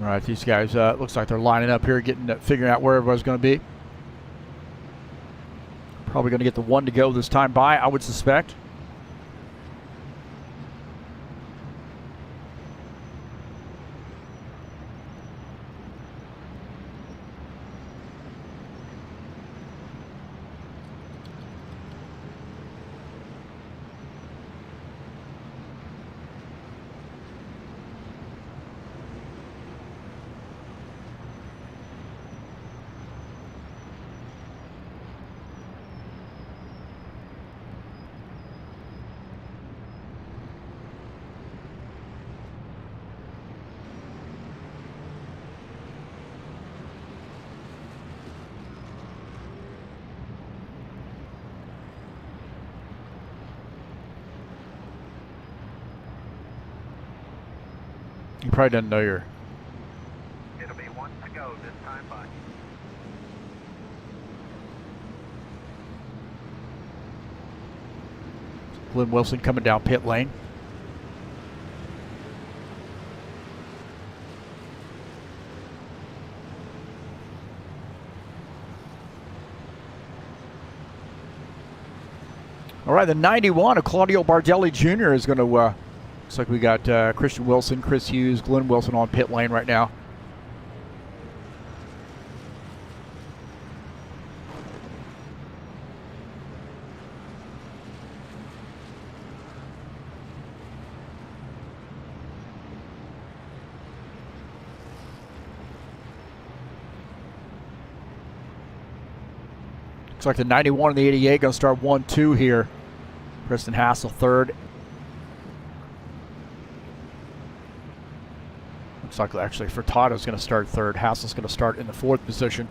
All right, these guys looks like they're lining up here, figuring out where everybody's going to be. Probably going to get the one to go this time by, I would suspect. You probably doesn't know your. It'll be one to go this time by. Glenn Wilson coming down pit lane. All right, the 91 of Claudio Bardelli Jr. is going to. Looks like we got Christian Wilson, Chris Hughes, Glenn Wilson on pit lane right now. Looks like the 91 and the 88 going to start 1-2 here. Preston Hassel third. Looks like actually Furtado's going to start third. Hassel's going to start in the fourth position.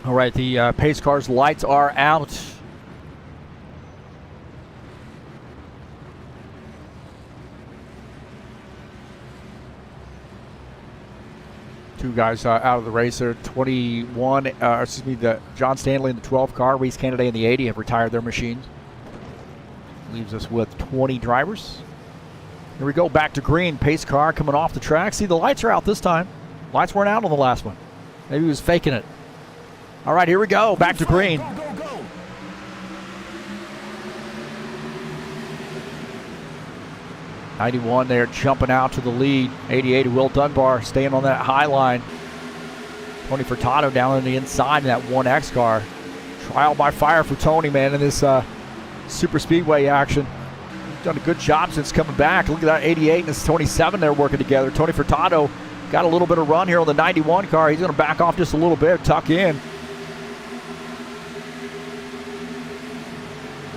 All right, the pace car's lights are out. Two guys out of the race there. 21, the John Stanley in the 12 car, Reese Kennedy in the 80 have retired their machines. Leaves us with 20 drivers. Here we go, back to green. Pace car coming off the track. See, the lights are out this time. Lights weren't out on the last one. Maybe he was faking it. All right, here we go. Back to green. Go, go, go. 91 there jumping out to the lead. 88 Will Dunbar staying on that high line. Tony Furtado down on the inside in that 1X car. Trial by fire for Tony, man, in this super speedway action. He's done a good job since coming back. Look at that 88 and this 27 there working together. Tony Furtado got a little bit of run here on the 91 car. He's going to back off just a little bit, tuck in.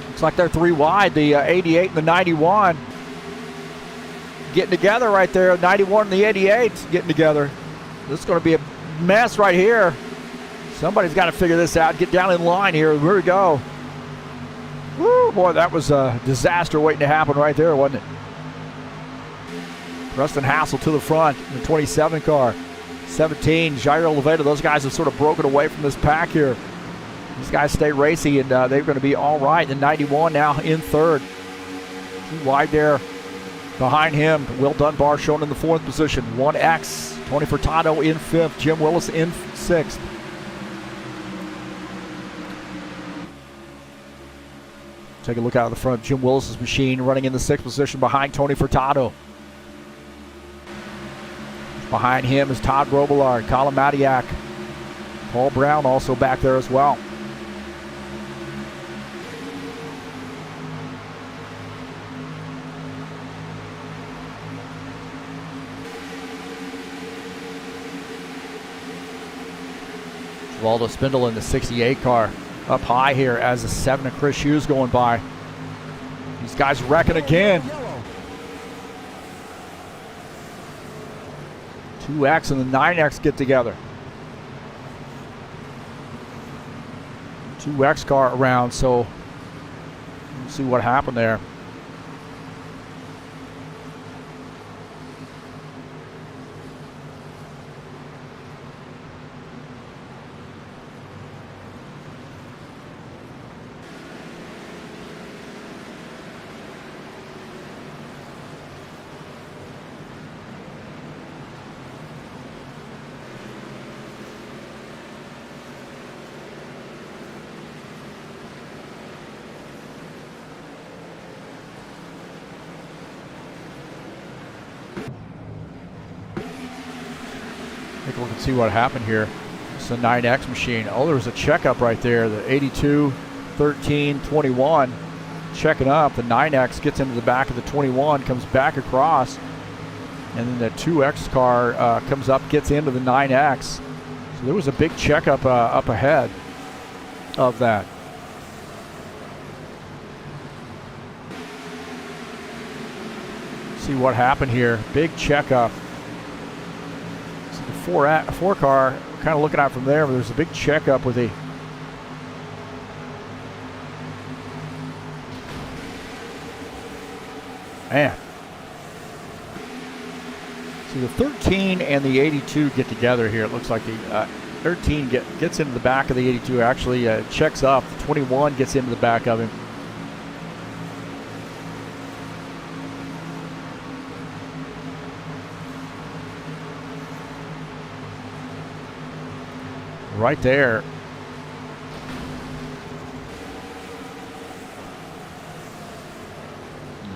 Looks like they're three wide, the 88 and the 91. Getting together right there. 91 and the 88 getting together. This is going to be a mess right here. Somebody's got to figure this out. Get down in line here. Here we go. Woo, boy, that was a disaster waiting to happen right there, wasn't it? Preston Hassel to the front in the 27 car. 17, Jairo Leveda. Those guys have sort of broken away from this pack here. These guys stay racy, and they're going to be all right. The 91 now in third. Too wide there behind him. Will Dunbar shown in the fourth position. 1X. Tony Furtado in fifth. Jim Willis in sixth. Take a look out of the front. Jim Willis's machine running in the sixth position behind Tony Furtado. Behind him is Todd Robillard, Colin Matiak. Paul Brown also back there as well. Waldo Spindle in the 68 car up high here as the 7 of Chris Hughes going by. These guys wrecking again. 2X and the 9X get together. 2X car around, so See what happened there. Take a look and see what happened here. It's a 9X machine. Oh, there was a checkup right there. The 82, 13, 21 checking up. The 9X gets into the back of the 21, comes back across, and then the 2X car comes up, gets into the 9X. So there was a big checkup up ahead of that. See what happened here. Big checkup. The 4 car kind of looking out from there, but there's a big checkup with the man. See, the 13 and the 82 get together here. It looks like the 13 gets into the back of the 82, actually checks up. The 21 gets into the back of him. Right there.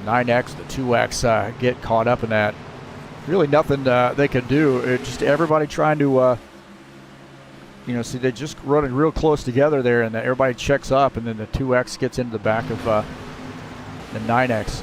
The 9X, the 2X get caught up in that. Really nothing they can do. It's just everybody trying to, see, they just running real close together there, and everybody checks up, and then the 2X gets into the back of the 9X.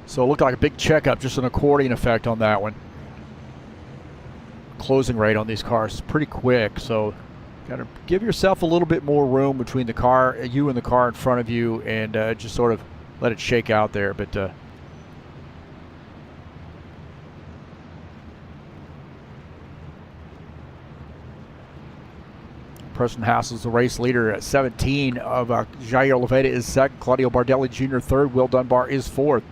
So it looked like a big checkup, just an accordion effect on that one. Closing rate on these cars is pretty quick, so got to give yourself a little bit more room between the car, you and the car in front of you, and just sort of let it shake out there. But Preston Hassell's the race leader at 17 of Jair Oliveira is second, Claudio Bardelli Jr. third, Will Dunbar is fourth.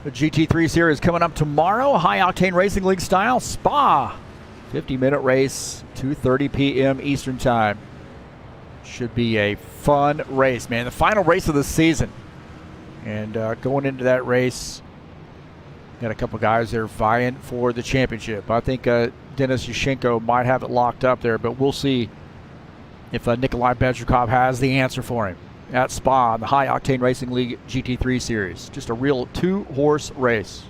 The GT3 Series coming up tomorrow. High Octane Racing League style. Spa. 50-minute race, 2:30 p.m. Eastern Time. Should be a fun race, man. The final race of the season. And going into that race, got a couple guys there vying for the championship. I think Denis Yushchenko might have it locked up there, but we'll see if Nikolai Bezhikov has the answer for him at Spa, the High Octane Racing League GT3 Series. Just a real two-horse race.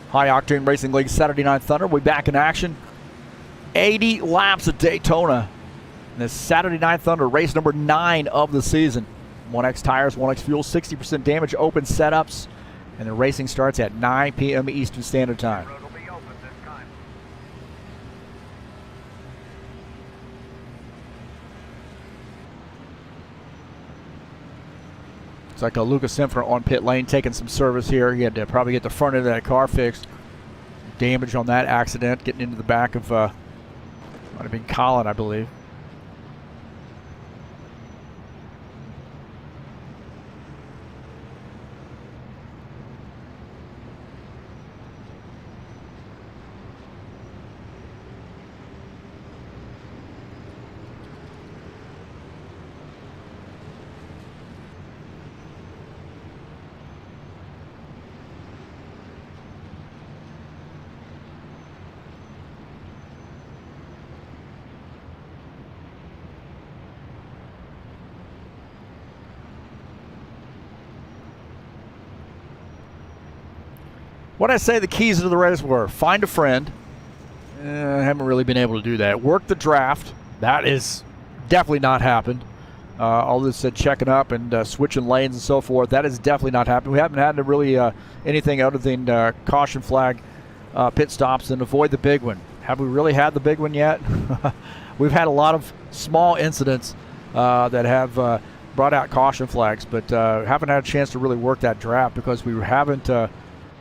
High Octane Racing League Saturday Night Thunder. We'll be back in action. 80 laps at Daytona. And this Saturday Night Thunder, race number 9 of the season. 1X tires, 1X fuel, 60% damage, open setups. And the racing starts at 9 p.m. Eastern Standard Time. Road will be open this time. It's like a Lucas Infra on pit lane taking some service here. He had to probably get the front end of that car fixed. Damage on that accident, getting into the back of, might have been Colin, I believe. What I say the keys to the race were: find a friend. I haven't really been able to do that. Work the draft. That is definitely not happened. All this checking up and switching lanes and so forth, that has definitely not happened. We haven't had to really anything other than caution flag pit stops and avoid the big one. Have we really had the big one yet? We've had a lot of small incidents that have brought out caution flags, but haven't had a chance to really work that draft because we haven't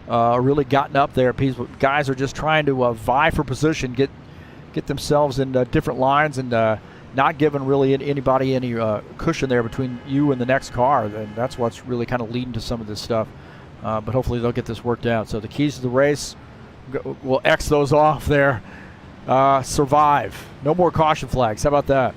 really gotten up there. Guys are just trying to vie for position, get themselves in different lines, and not giving really anybody any cushion there between you and the next car. And that's what's really kind of leading to some of this stuff. But hopefully they'll get this worked out. So the keys to the race, we'll X those off there. Survive. No more caution flags. How about that?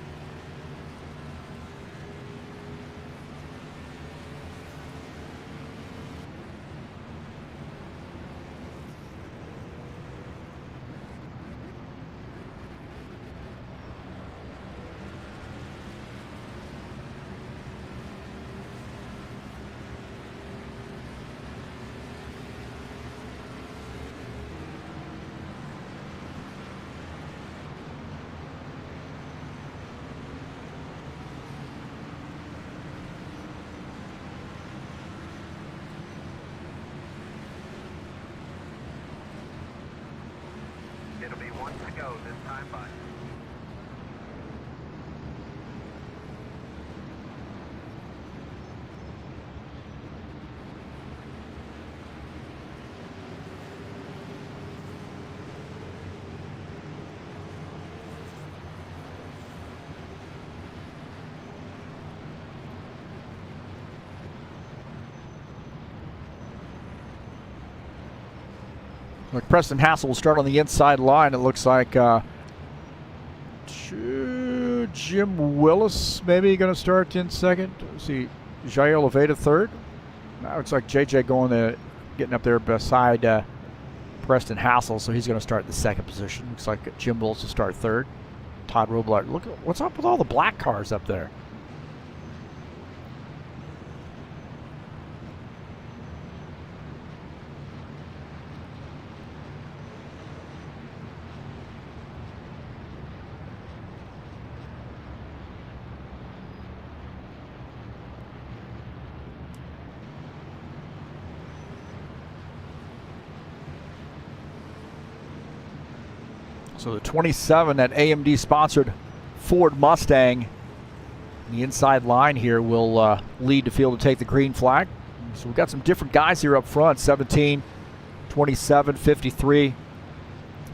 It'll be one to go this time by. Like Preston Hassel will start on the inside line. It looks like Jim Willis maybe going to start in second. See Jair Leveda third. Now it's like JJ getting up there beside Preston Hassel, so he's going to start in the second position. Looks like Jim Willis will start third. Todd Robillard. Look, what's up with all the black cars up there? So the 27, that AMD-sponsored Ford Mustang, The inside line here will lead the field to take the green flag. So we've got some different guys here up front. 17, 27, 53,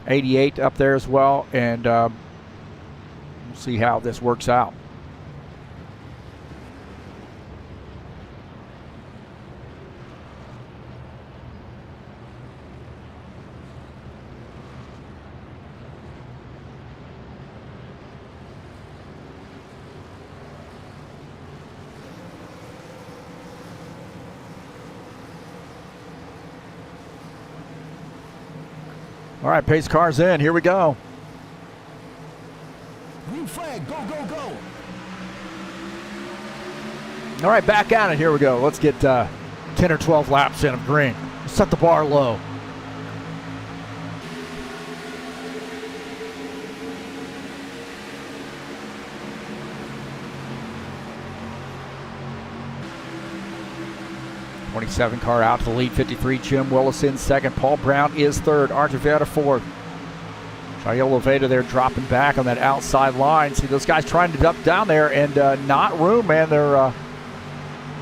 88 up there as well. And we'll see how this works out. All right, pace cars in. Here we go. Green flag, go, go, go. All right, back at it. Here we go. Let's get 10 or 12 laps in of green. Set the bar low. '27 car out to the lead. 53, Jim Willis in second. Paul Brown is third. Artaveta fourth. Jael Loveda there dropping back on that outside line. See those guys trying to duck down there and not room, man. They're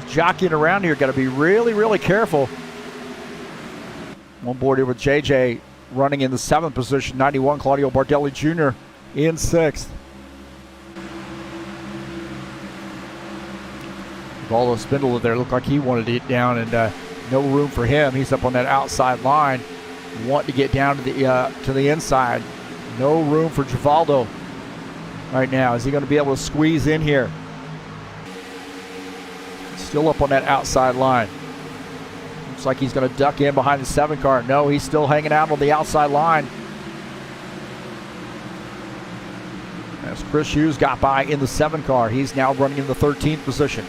jockeying around here. Got to be really, really careful. On board here with JJ running in the 7th position. 91, Claudio Bardelli Jr. in 6th. Valdo Spindler there looked like he wanted to get down, and no room for him. He's up on that outside line, wanting to get down to the inside. No room for Givaldo right now. Is he going to be able to squeeze in here? Still up on that outside line. Looks like he's going to duck in behind the 7 car. No, he's still hanging out on the outside line. As Chris Hughes got by in the 7 car, he's now running in the 13th position.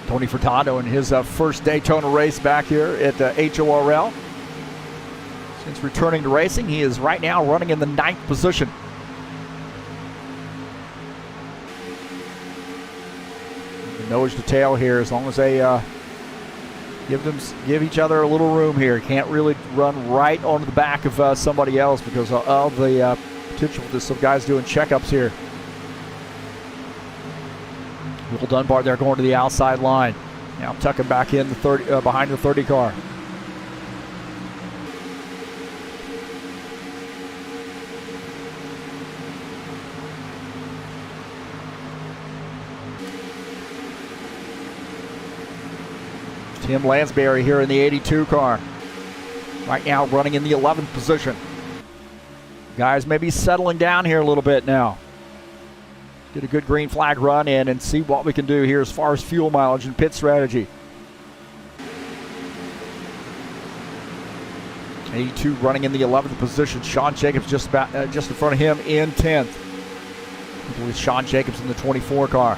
Tony Furtado in his first Daytona race back here at HORL. Since returning to racing, he is right now running in the 9th position. The nose to tail here, as long as they give each other a little room here. Can't really run right onto the back of somebody else because of the potential for some guys doing checkups here. Will Dunbar there going to the outside line. Now tucking back in the 30 behind the 30 car. Tim Lansbury here in the 82 car. Right now running in the 11th position. Guys maybe settling down here a little bit now. Get a good green flag run in and see what we can do here as far as fuel mileage and pit strategy. 82 running in the 11th position. Sean Jacobs just in front of him in 10th. With Sean Jacobs in the 24 car.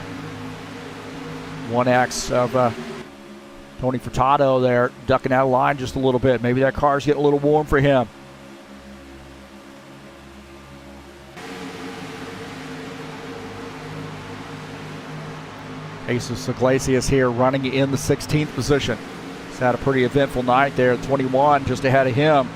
1X of Tony Furtado there ducking out of line just a little bit. Maybe that car's getting a little warm for him. Jesus Iglesias here running in the 16th position. He's had a pretty eventful night there. 21 just ahead of him.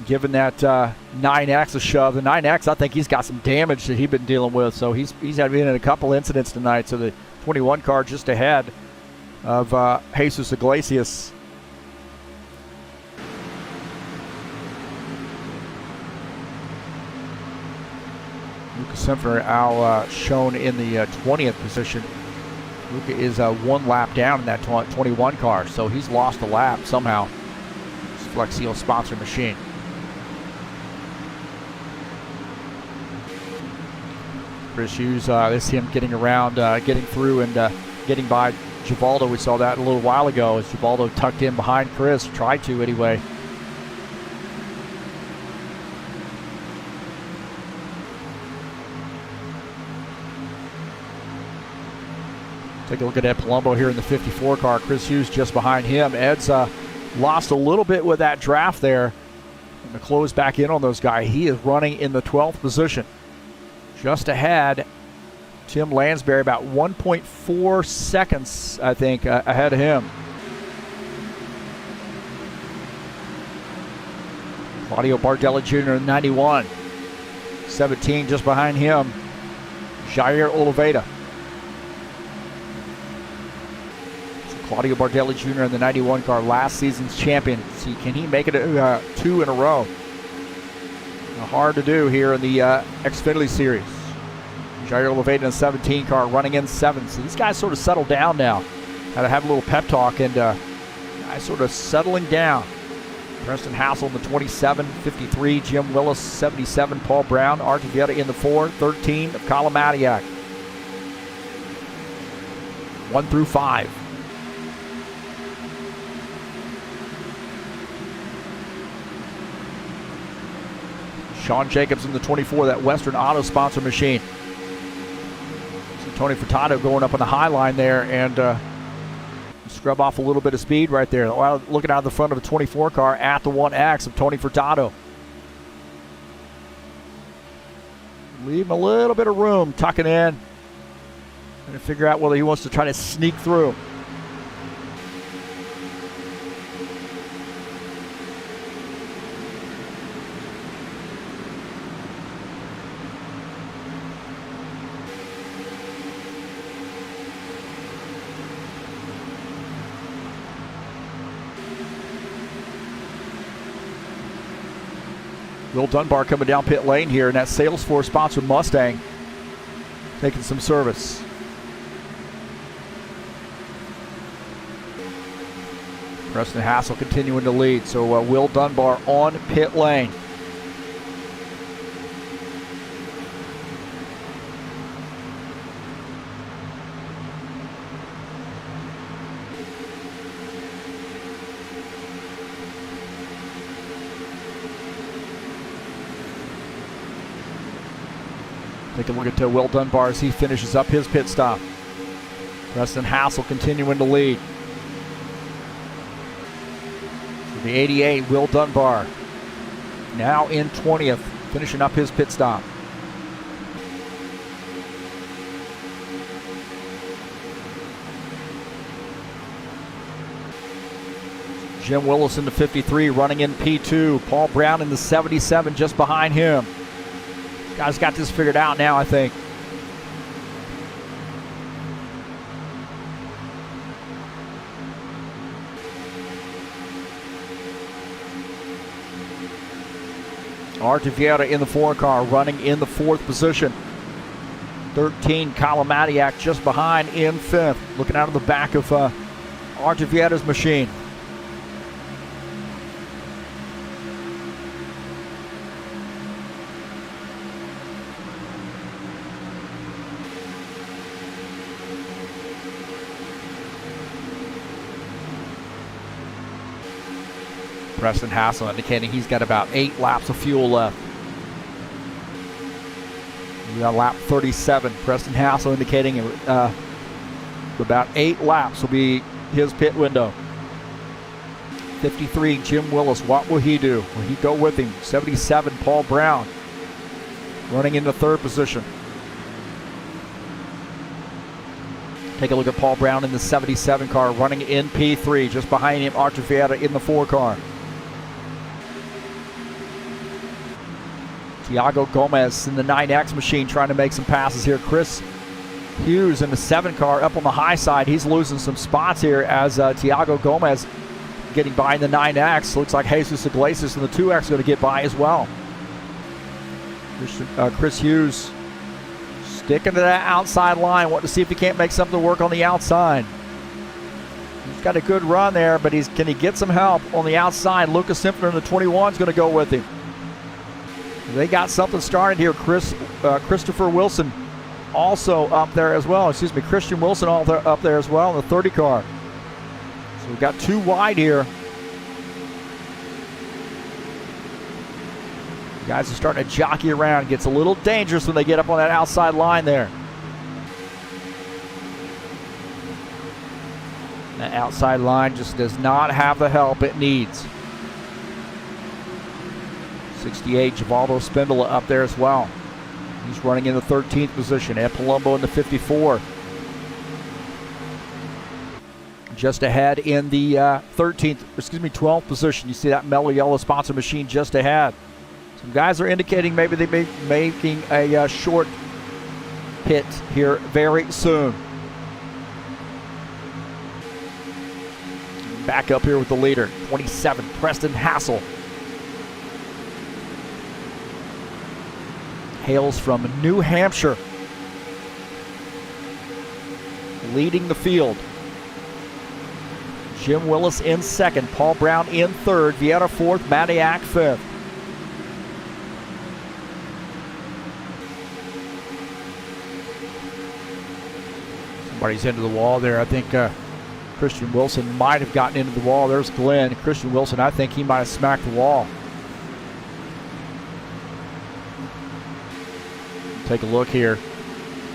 Given that 9X a shove. The 9X, I think he's got some damage that he's been dealing with. So he's had been in a couple incidents tonight. So the 21 car just ahead of Jesus Iglesias. Symphony Al shown in the 20th position. Luca is 1 lap down in that 21 car, so he's lost a lap somehow. It's Flex Seal sponsor machine. Chris Hughes, this is him getting around, getting through and getting by Givaldo. We saw that a little while ago as Givaldo tucked in behind Chris, tried to anyway. Take a look at Ed Palumbo here in the 54 car. Chris Hughes just behind him. Ed's lost a little bit with that draft there. And to close back in on those guys, he is running in the 12th position. Just ahead, Tim Lansbury, about 1.4 seconds, I think, ahead of him. Claudio Bardelli Jr. in 91. 17 just behind him, Jair Oliveira. So Claudio Bardelli Jr. in the 91 car, last season's champion. See, can he make it 2 in a row? Hard to do here in the Xfinity Series. Jair Oliveira in the 17 car, running in 7th. So these guys sort of settled down now. Had to have a little pep talk, and guys sort of settling down. Preston Hassel in the 27, 53, Jim Willis 77, Paul Brown, Art Vieta in the 4, 13 of Colin Matiak. 1 through 5. Sean Jacobs in the 24, that Western Auto sponsor machine. So Tony Furtado going up on the high line there, and scrub off a little bit of speed right there. Looking out of the front of the 24 car at the 1X of Tony Furtado. Leave him a little bit of room, tucking in, and to figure out whether he wants to try to sneak through. Will Dunbar coming down pit lane here in that Salesforce sponsored Mustang, taking some service. Preston Hassel continuing to lead, so Will Dunbar on pit lane. Take a look at Will Dunbar as he finishes up his pit stop. Preston Hassel continuing to lead. So the 88, Will Dunbar, now in 20th, finishing up his pit stop. Jim Willis in the 53, running in P2. Paul Brown in the 77, just behind him. Guys got this figured out now, I think. Art Vieta in the 4 car, running in the 4th position. 13, Colin Matiak just behind in 5th. Looking out of the back of Art Vieta's machine. Preston Hassel indicating he's got about 8 laps of fuel left. We got lap 37. Preston Hassel indicating about 8 laps will be his pit window. 53, Jim Willis. What will he do? Will he go with him? 77, Paul Brown, running in the 3rd position. Take a look at Paul Brown in the 77 car, running in P3. Just behind him, Art Vieta in the 4 car. Tiago Gomez in the 9X machine trying to make some passes here. Chris Hughes in the 7 car up on the high side. He's losing some spots here as Tiago Gomez getting by in the 9X. Looks like Jesus Iglesias in the 2X is going to get by as well. Chris Hughes sticking to that outside line. Want to see if he can't make something work on the outside. He's got a good run there, but can he get some help on the outside? Lucas Simpler in the 21 is going to go with him. They got something started here. Christopher Wilson also up there as well. Christian Wilson up there as well in the 30 car. So we've got 2 wide here. Guys are starting to jockey around. It gets a little dangerous when they get up on that outside line there. That outside line just does not have the help it needs. 68, Givaldo Spindola up there as well. He's running in the 13th position. Ed Palumbo in the 54. just ahead in the 12th position. You see that mellow yellow sponsor machine just ahead. Some guys are indicating maybe they may be making a short pit here very soon. Back up here with the leader, 27, Preston Hassel. Hails from New Hampshire. Leading the field. Jim Willis in second, Paul Brown in third, Vieira fourth, Matiak fifth. Somebody's into the wall there. I think Christian Wilson might have gotten into the wall. There's Glenn. Christian Wilson, I think he might have smacked the wall. Take a look here.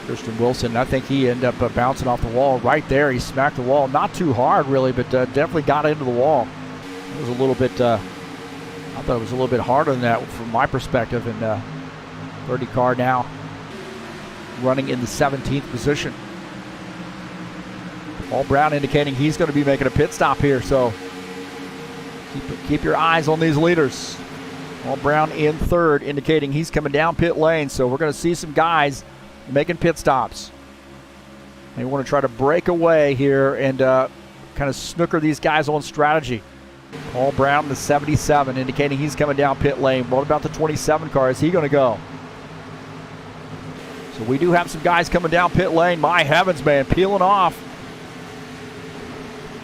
Christian Wilson, I think he ended up bouncing off the wall right there. He smacked the wall. Not too hard, really, but definitely got into the wall. It was a little bit, I thought it was a little bit harder than that from my perspective. And 30 car now running in the 17th position. Paul Brown indicating he's going to be making a pit stop here, so keep your eyes on these leaders. Paul Brown in third, indicating he's coming down pit lane, so we're going to see some guys making pit stops. They want to try to break away here and kind of snooker these guys on strategy. Paul Brown, the 77, indicating he's coming down pit lane. What about the 27 car? Is he going to go? So we do have some guys coming down pit lane. My heavens, man, peeling off.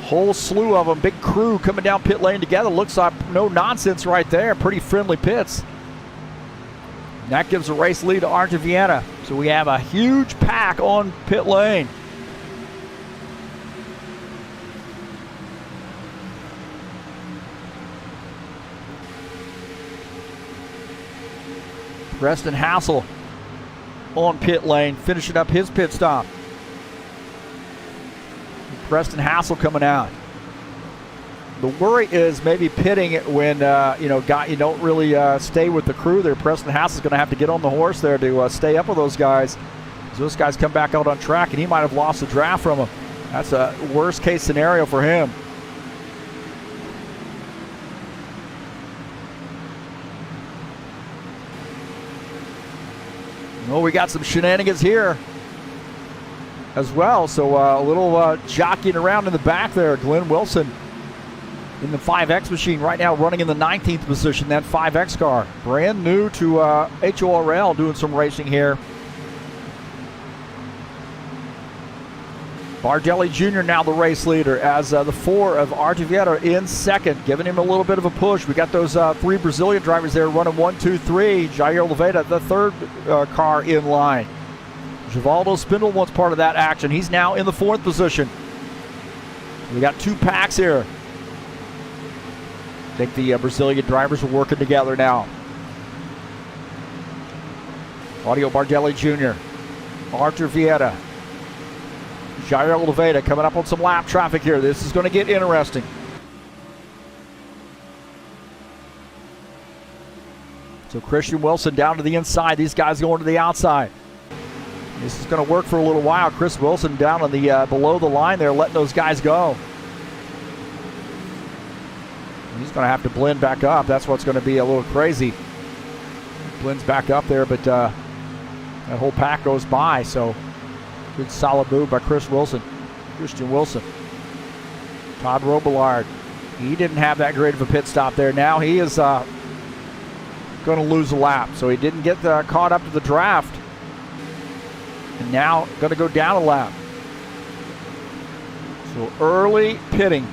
Whole slew of them, big crew coming down pit lane together. Looks like no nonsense right there. Pretty friendly pits. And that gives the race lead to Artur Vieira. So we have a huge pack on pit lane. Preston Hassel on pit lane, finishing up his pit stop. Preston Hassel coming out. The worry is maybe pitting it when you don't really stay with the crew there. Preston Hassel's going to have to get on the horse there to stay up with those guys. So those guys come back out on track, and he might have lost the draft from him. That's a worst case scenario for him. Well, we got some shenanigans here as well. So a little jockeying around in the back there. Glenn Wilson in the 5X machine right now, running in the 19th position. That 5X car, brand new to HORL, doing some racing here. Bargelli Jr. now the race leader as the 4 of Artur Vieira in second, giving him a little bit of a push. We got those 3 Brazilian drivers there running 1, 2, 3. Jair Oliveira, the 3rd car in line. Givaldo Spindle wants part of that action. He's now in the 4th position. We got 2 packs here. I think the Brazilian drivers are working together now. Claudio Bargelli Jr., Artur Vieira, Jair Oliveira coming up on some lap traffic here. This is going to get interesting. So Christian Wilson down to the inside. These guys going to the outside. This is going to work for a little while. Chris Wilson down on the below the line there, letting those guys go. He's going to have to blend back up. That's what's going to be a little crazy. Blends back up there, but that whole pack goes by. So good solid move by Christian Wilson. Todd Robillard, he didn't have that great of a pit stop there. Now he is going to lose a lap. So he didn't get caught up to the draft. And now going to go down a lap. So early pitting.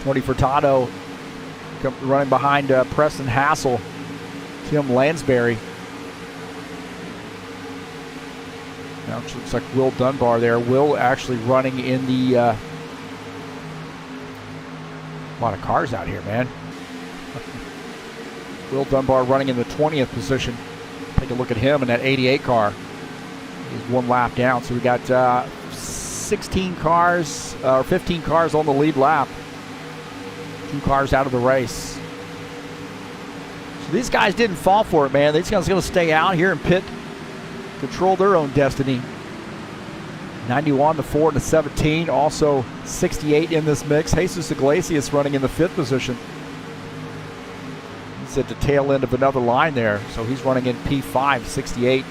Tony Furtado running behind Preston Hassel, Tim Lansbury. Now it looks like Will Dunbar there. Will actually running in the a lot of cars out here, man. Will Dunbar running in the 20th position. Take a look at him in that 88 car. He's 1 lap down. So we got 16 cars, or 15 cars on the lead lap. 2 cars out of the race. So these guys didn't fall for it, man. These guys are going to stay out here and pit, control their own destiny. 91, the 4, and the 17. Also 68 in this mix. Jesus Iglesias running in the 5th position. He's at the tail end of another line there. So he's running in P5, 68.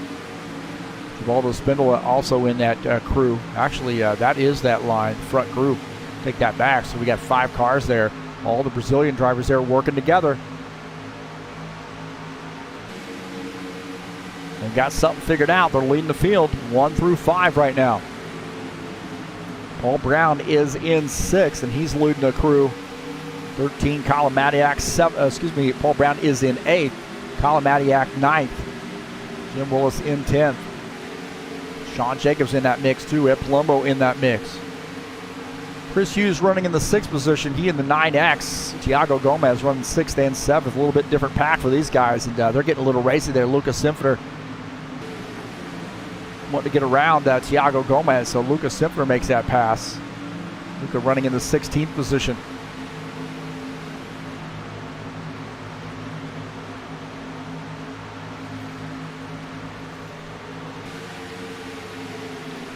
Givaldo Spindola also in that crew. Actually, that is that line, front group. Take that back. So we got 5 cars there. All the Brazilian drivers there working together. And got something figured out. They're leading the field 1 through 5 right now. Paul Brown is in 6th, and he's leading the crew. 13, Colin Matiak. Paul Brown is in 8th. Colin Matiak 9th. Jim Willis in 10th. Sean Jacobs in that mix too. Ed Palumbo in that mix. Chris Hughes running in the 6th position. He in the 9X. Thiago Gomez running 6th and 7th. A little bit different pack for these guys, and they're getting a little racy there. Lucas Simfner wanting to get around Thiago Gomez, so Lucas Simfner makes that pass. Luca running in the 16th position.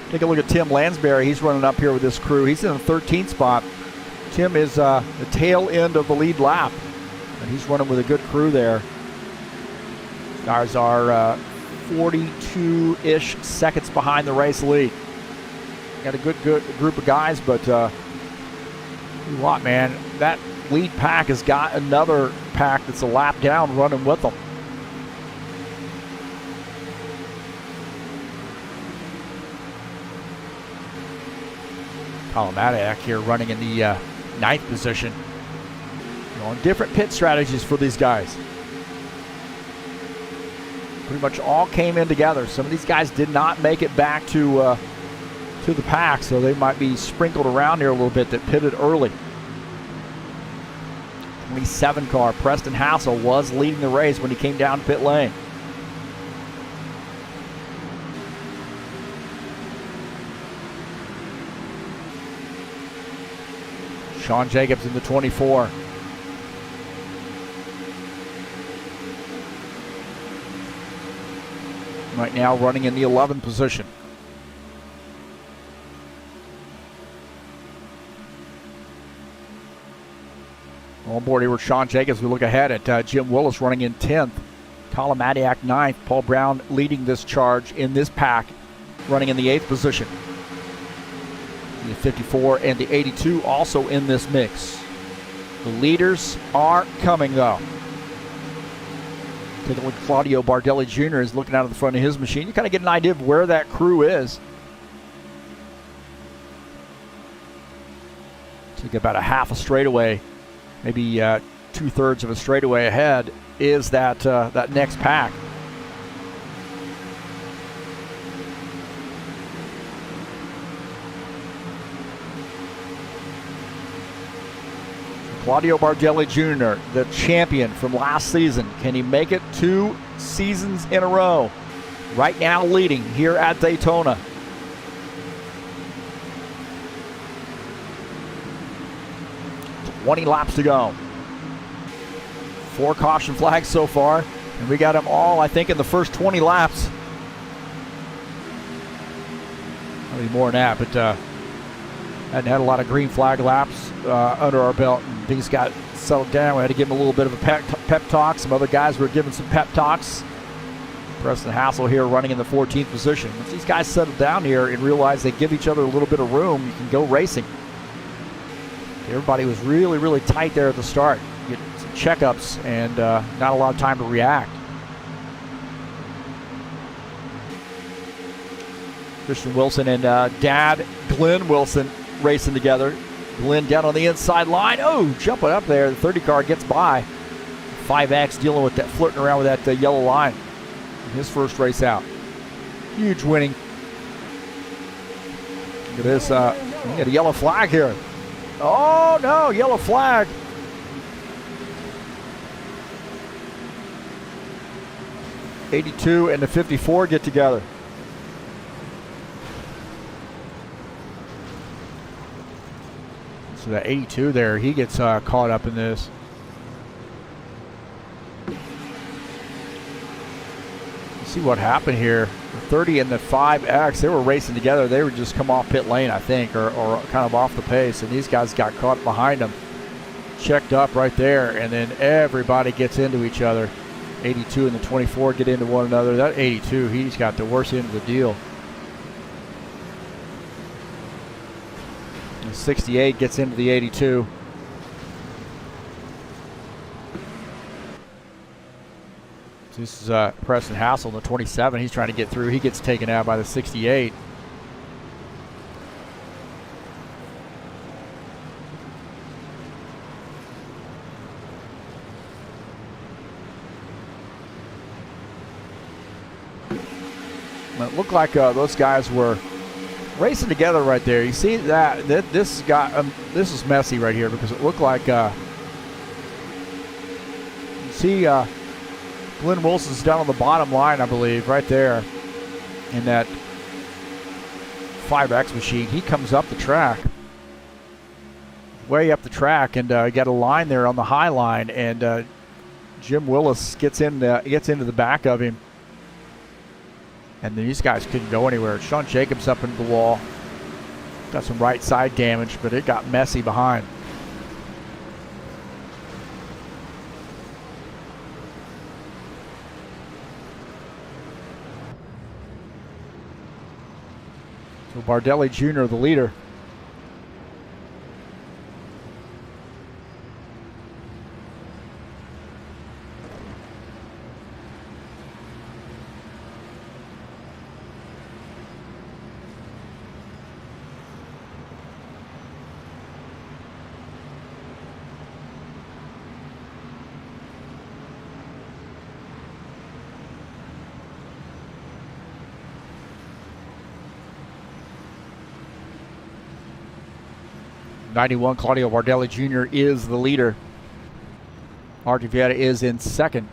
Take a look at Tim Lansbury. He's running up here with this crew. He's in the 13th spot. Tim is the tail end of the lead lap, and he's running with a good crew there. Guys are 42-ish seconds behind the race lead. Got a good group of guys, but what, man, that lead pack has got another pack that's a lap down running with them. Colin Matiak here running in the 9th position. On different pit strategies for these guys. Pretty much all came in together. Some of these guys did not make it back to the pack, so they might be sprinkled around here a little bit that pitted early. 27 car, Preston Hassel was leading the race when he came down pit lane. Sean Jacobs in the 24. Right now running in the 11th position. On board here with Sean Jacobs, we look ahead at Jim Willis running in 10th. Colin Matiak 9th. Paul Brown leading this charge in this pack, running in the 8th position. The 54 and the 82 also in this mix. The leaders are coming though. Take a look at Claudio Bardelli Jr. is looking out of the front of his machine. You kind of get an idea of where that crew is. Take about a half a straightaway, maybe 2/3 of a straightaway ahead is that next pack. Claudio Bardelli Jr., the champion from last season. Can he make it 2 seasons in a row? Right now leading here at Daytona. $20 laps to go. 4 caution flags so far, and we got them all, I think, in the first 20 laps. Maybe more than that, but hadn't had a lot of green flag laps under our belt, and things got settled down. We had to give them a little bit of a pep talk. Some other guys were giving some pep talks. Preston Hassel here running in the 14th position. Once these guys settle down here and realize they give each other a little bit of room, you can go racing. Everybody was really, really tight there at the start. Get some checkups and not a lot of time to react. Christian Wilson and Dad Glenn Wilson racing together. Glenn down on the inside line. Oh, jumping up there. The 30 car gets by. 5X dealing with that, flirting around with that yellow line. His first race out. Huge winning. Look at this. We got a yellow flag here. Oh, no, yellow flag. '82 and the 54 get together. So that 82 there, he gets caught up in this. See what happened here. The 30 and the 5X, they were racing together. They were just come off pit lane, I think, or kind of off the pace. And these guys got caught behind them. Checked up right there. And then everybody gets into each other. 82 and the 24 get into one another. That 82, he's got the worst end of the deal. The 68 gets into the 82. This is Preston Hassel, the 27. He's trying to get through. He gets taken out by the 68. It looked like those guys were racing together right there. You see that this is messy right here because it looked like you see Glenn Wilson's down on the bottom line, I believe, right there in that 5X machine. He comes up the track, way up the track, and got a line there on the high line, and Jim Willis gets into the back of him, and then these guys couldn't go anywhere. Sean Jacobs up into the wall, got some right side damage, but it got messy behind. So Bardelli Jr., the leader. '91 Claudio Bardelli Jr. is the leader. Artie Vieta is in second.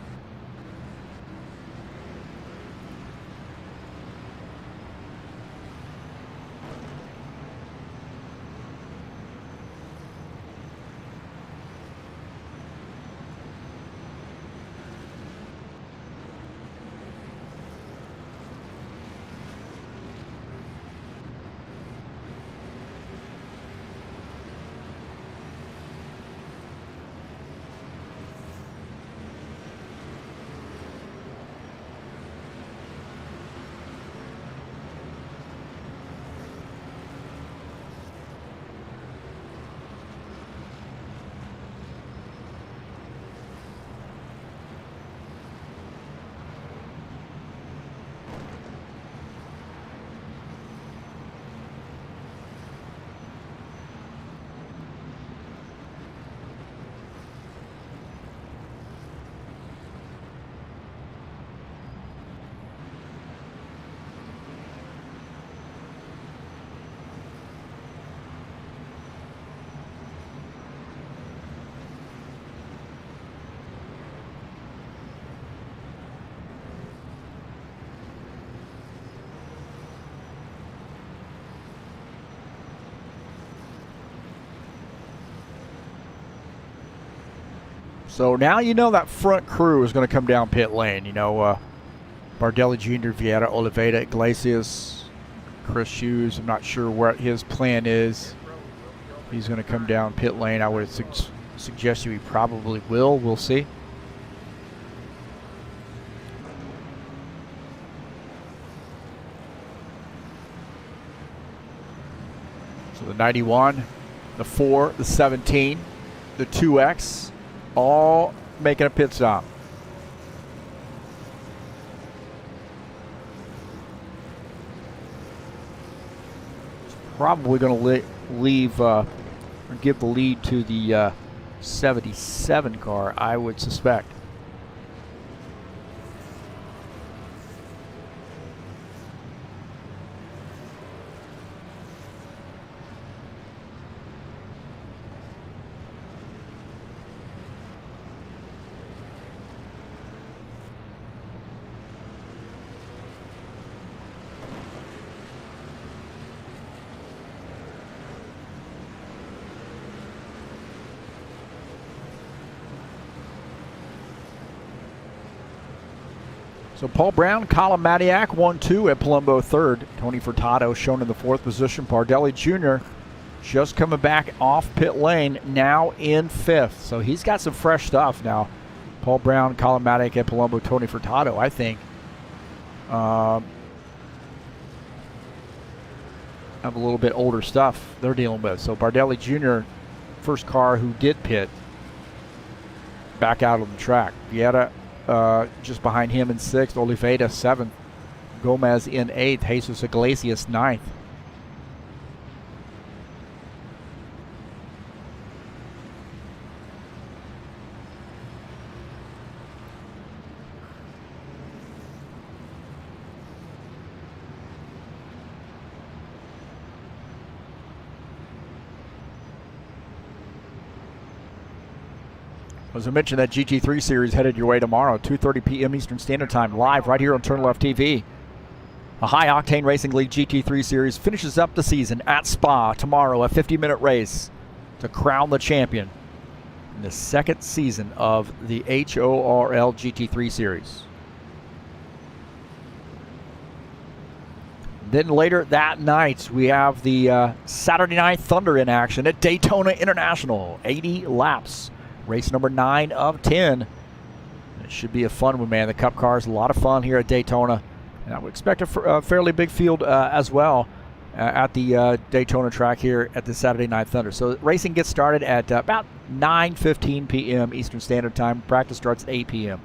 So now you know that front crew is going to come down pit lane. You know, Bardelli Jr., Vieta, Oliveira, Iglesias, Chris Hughes. I'm not sure what his plan is. He's going to come down pit lane. I would suggest you he probably will. We'll see. So the 91, the 4, the 17, the 2X, all making a pit stop. It's probably going to leave or give the lead to the 77 car, I would suspect. So Paul Brown, Colin Matiak 1-2 at Palumbo 3rd. Tony Furtado shown in the 4th position. Bardelli Jr. just coming back off pit lane, now in 5th. So he's got some fresh stuff now. Paul Brown, Colin Matiak at Palumbo, Tony Furtado, I think, have a little bit older stuff they're dealing with. So Bardelli Jr., first car who did pit, back out on the track. Vieta just behind him in 6th, Oliveira 7th, Gomez in 8th, Jesus Iglesias 9th. As I mentioned, that GT3 series headed your way tomorrow, 2:30 p.m. Eastern Standard Time, live right here on TurnLeftTV. The High Octane Racing League GT3 series finishes up the season at Spa tomorrow, a 50-minute race to crown the champion in the 2nd season of the HORL GT3 series. Then later that night, we have the Saturday Night Thunder in action at Daytona International, 80 laps. Race number 9 of 10. It should be a fun one, man. The Cup cars, a lot of fun here at Daytona. And I would expect a fairly big field as well at the Daytona track here at the Saturday Night Thunder. So racing gets started at about 9:15 p.m. Eastern Standard Time. Practice starts at 8 p.m.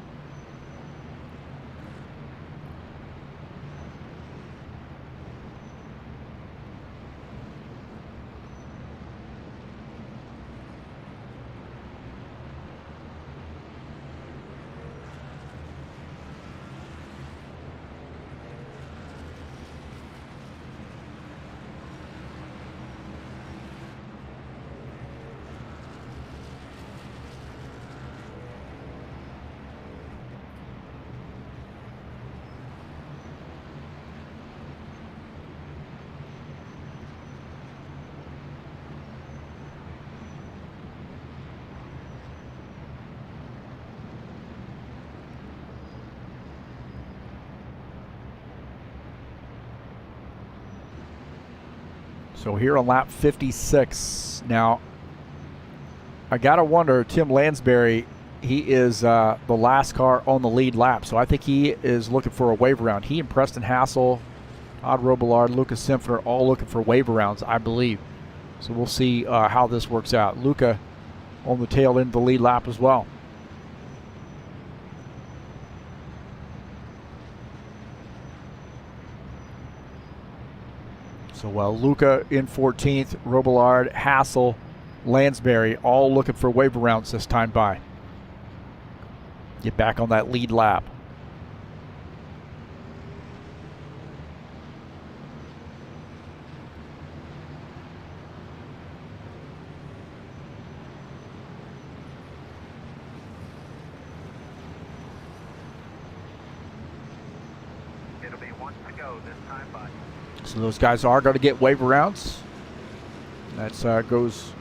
So here on lap 56. Now, I got to wonder, Tim Lansbury, he is the last car on the lead lap. So I think he is looking for a wave around. He and Preston Hassel, Todd Robillard, Lucas Simpson are all looking for wave arounds, I believe. So we'll see how this works out. Luca on the tail end of the lead lap as well. So Luca in 14th, Robillard, Hassel, Lansbury, all looking for wave arounds this time by. Get back on that lead lap. It'll be 1 to go this time by. So those guys are going to get wave arounds. That goes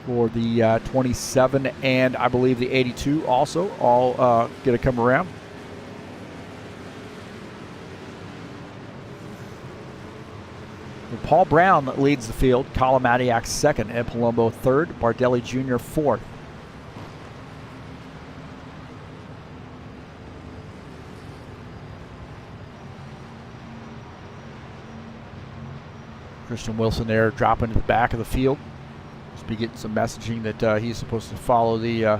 for the 27 and I believe the 82 also, all going to come around. And Paul Brown leads the field. Colin Matiak 2nd, Ed Palumbo 3rd, Bardelli Jr. 4th. Christian Wilson there dropping to the back of the field. Must be getting some messaging that he's supposed to follow the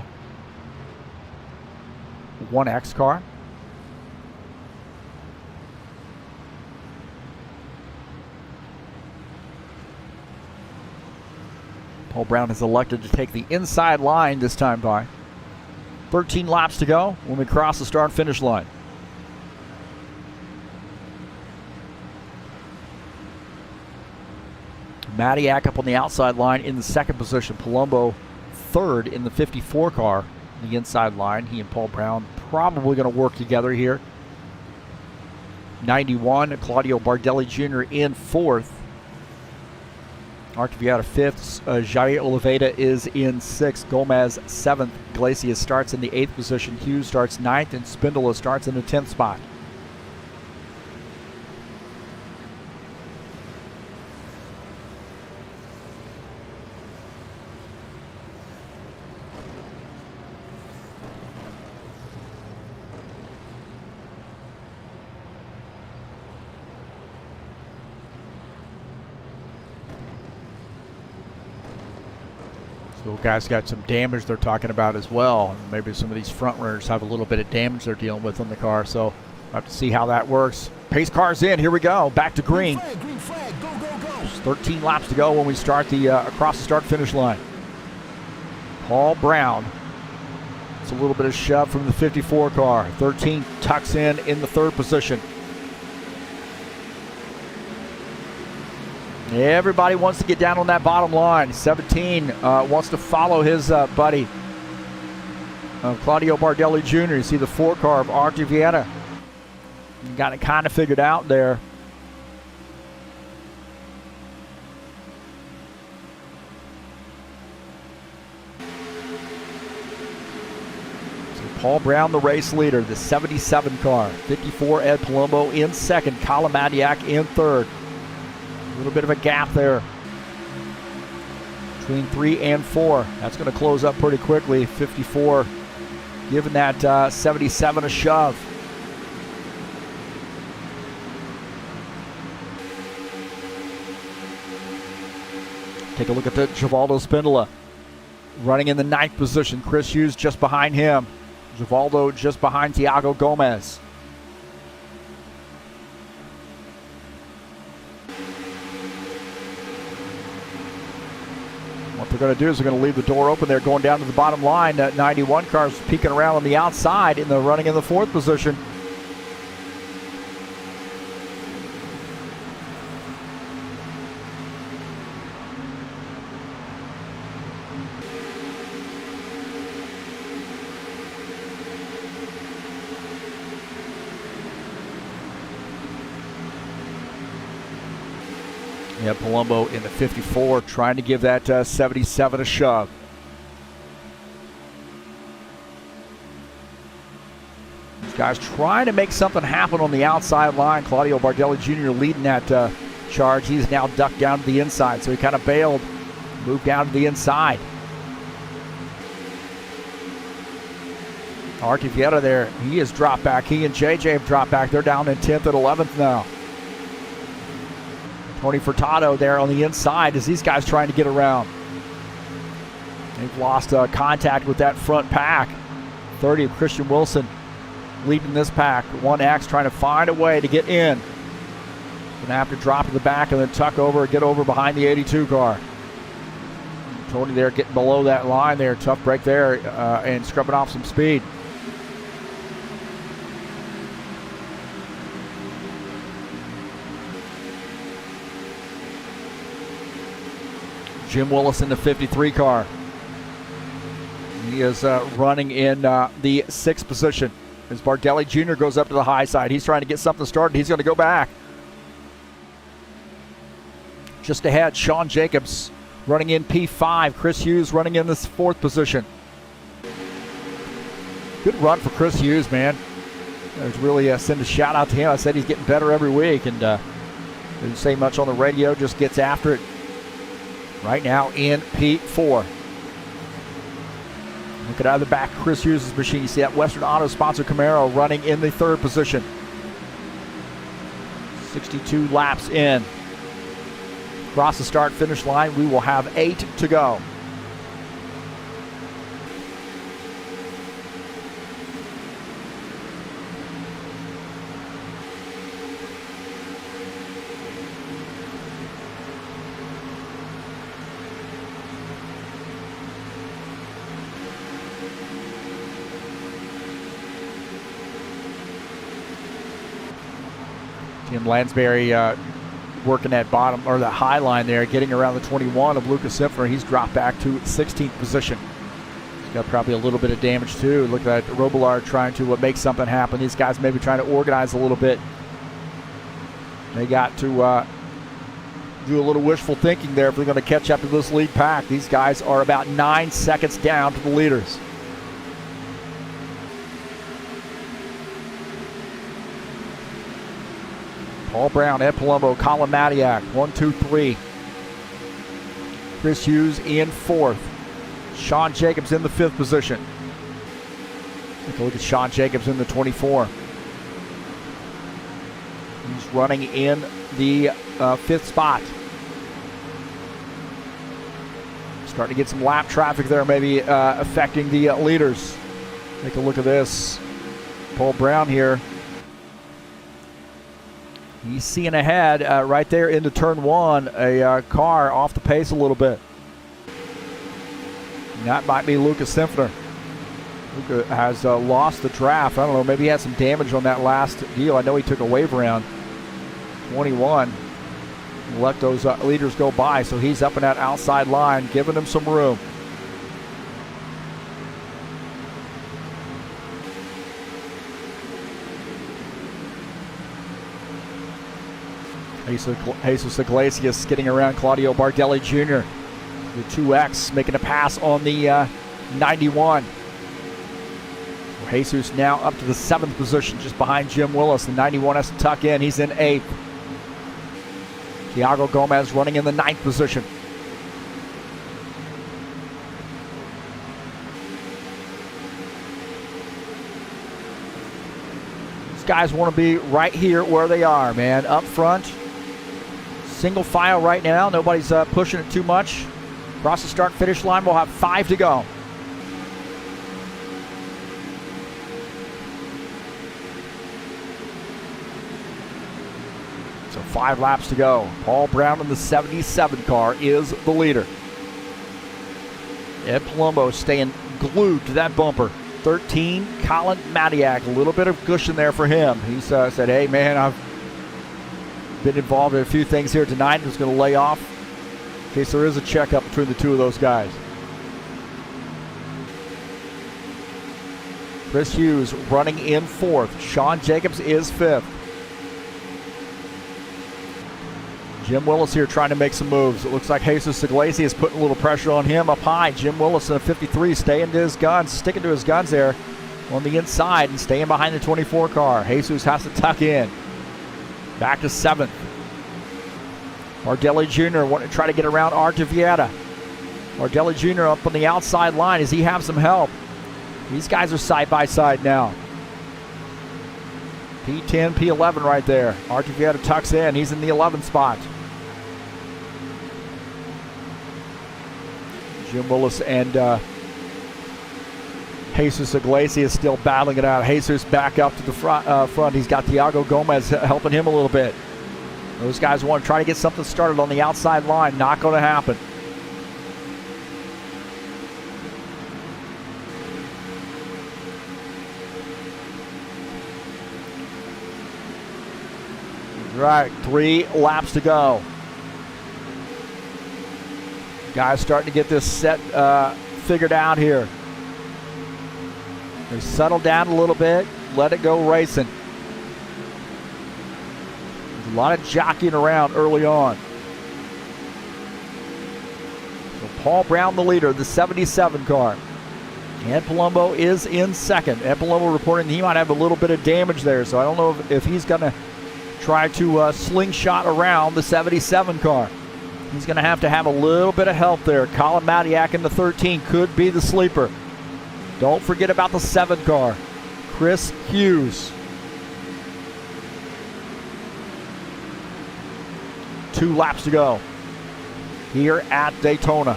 1X car. Paul Brown has elected to take the inside line this time by. 13 laps to go when we cross the start finish line. Matiak up on the outside line in the 2nd position. Palumbo 3rd in the 54 car. The inside line. He and Paul Brown probably going to work together here. 91, Claudio Bardelli Jr. in 4th. Arquivieta 5th. Jair Oliveira is in 6th. Gomez 7th. Iglesias starts in the 8th position. Hughes starts 9th, and Spindola starts in the 10th spot. So guys got some damage they're talking about as well. Maybe some of these front runners have a little bit of damage they're dealing with on the car. So we'll have to see how that works. Pace car's in. Here we go. Back to green. Green flag, go, go, go. There's 13 laps to go when we start the across the start-finish line. Paul Brown. It's a little bit of shove from the 54 car. 13 tucks in the 3rd position. Everybody wants to get down on that bottom line. 17 wants to follow his buddy, Claudio Bardelli Jr. You see the 4 car of Arquivieta. Got it kind of figured out there. So Paul Brown, the race leader, the 77 car. 54, Ed Palumbo in 2nd. Colin Madiak in 3rd. A little bit of a gap there between 3 and 4. That's going to close up pretty quickly. 54 giving that 77 a shove. Take a look at the Givaldo Spindola running in the 9th position. Chris Hughes just behind him. Givaldo just behind Thiago Gomez. What they're going to do is they're going to leave the door open there going down to the bottom line. That 91 car's peeking around on the outside in the running in the 4th position. Yeah, Palumbo in the 54 trying to give that 77 a shove. These guys trying to make something happen on the outside line. Claudio Bardelli Jr. leading that charge. He's now ducked down to the inside, so he kind of bailed, moved down to the inside. Arquivieta there, he has dropped back. He and JJ have dropped back. They're down in 10th and 11th now. Tony Furtado there on the inside as these guys trying to get around. They've lost contact with that front pack. 30 of Christian Wilson leading this pack. 1X trying to find a way to get in. Going to have to drop to the back and then tuck over and get over behind the 82 car. Tony there getting below that line there. Tough break there and scrubbing off some speed. Jim Willis in the 53 car. He is running in the 6th position. As Bardelli Jr. goes up to the high side. He's trying to get something started. He's going to go back. Just ahead, Sean Jacobs running in P5. Chris Hughes running in this 4th position. Good run for Chris Hughes, man. There's really send a shout out to him. I said he's getting better every week, and didn't say much on the radio, just gets after it. Right now in P4. Look at out of the back, Chris Hughes' machine. You see that Western Auto sponsor Camaro running in the 3rd position. 62 laps in. Across the start-finish line, we will have 8 to go. Tim Lansbury working that bottom or the high line there, getting around the 21 of Lucas Simpfer. He's dropped back to 16th position. He's got probably a little bit of damage too. Look at Robillard trying to make something happen. These guys maybe trying to organize a little bit. They got to do a little wishful thinking there if they're going to catch up to this lead pack. These guys are about 9 seconds down to the leaders. Paul Brown, Ed Palumbo, Colin Matiak, 1, 2, 3. Chris Hughes in 4th. Sean Jacobs in the 5th position. Take a look at Sean Jacobs in the 24. He's running in the 5th spot. Starting to get some lap traffic there, maybe affecting the leaders. Take a look at this. Paul Brown here. He's seeing ahead right there into turn 1, a car off the pace a little bit. And that might be Lucas Simpner. Luca has lost the draft. I don't know, maybe he had some damage on that last deal. I know he took a wave around 21. Let those leaders go by, so he's up in that outside line, giving them some room. Jesus Iglesias skidding around Claudio Bardelli Jr. The 2X making a pass on the 91. Jesus now up to the 7th position, just behind Jim Willis. The 91 has to tuck in. He's in 8th. Thiago Gomez running in the 9th position. These guys want to be right here where they are, man. Up front. Single file right now. Nobody's pushing it too much. Across the start-finish line, we'll have 5 to go. So 5 laps to go. Paul Brown in the 77 car is the leader. Ed Palumbo staying glued to that bumper. 13, Colin Matiak. A little bit of cushion there for him. He said, hey, man, I've been involved in a few things here tonight. I'm just going to lay off in case there is a checkup between the two of those guys. Chris Hughes running in 4th. Sean Jacobs is 5th. Jim Willis here trying to make some moves. It looks like Jesus Iglesias putting a little pressure on him up high. Jim Willis in a 53 staying to his guns, sticking to his guns there on the inside and staying behind the 24 car. Jesus has to tuck in. Back to 7th. Bardelli Jr. wanting to try to get around Artur Vieta. Bardelli Jr. up on the outside line. Does he have some help? These guys are side by side now. P10, P11 right there. Artur Vieta tucks in. He's in the 11th spot. Jim Willis and Jesus Iglesias still battling it out. Jesus back up to the front. He's got Thiago Gomez helping him a little bit. Those guys want to try to get something started on the outside line. Not going to happen. Right, 3 laps to go. Guys starting to get this set figured out here. They settle down a little bit, let it go racing. There's a lot of jockeying around early on. So Paul Brown the leader, the 77 car. Ed Palumbo is in 2nd. Ed Palumbo reporting he might have a little bit of damage there, so I don't know if he's going to try to slingshot around the 77 car. He's going to have a little bit of help there. Colin Matiak in the 13 could be the sleeper. Don't forget about the 7 car. Chris Hughes. 2 laps to go here at Daytona.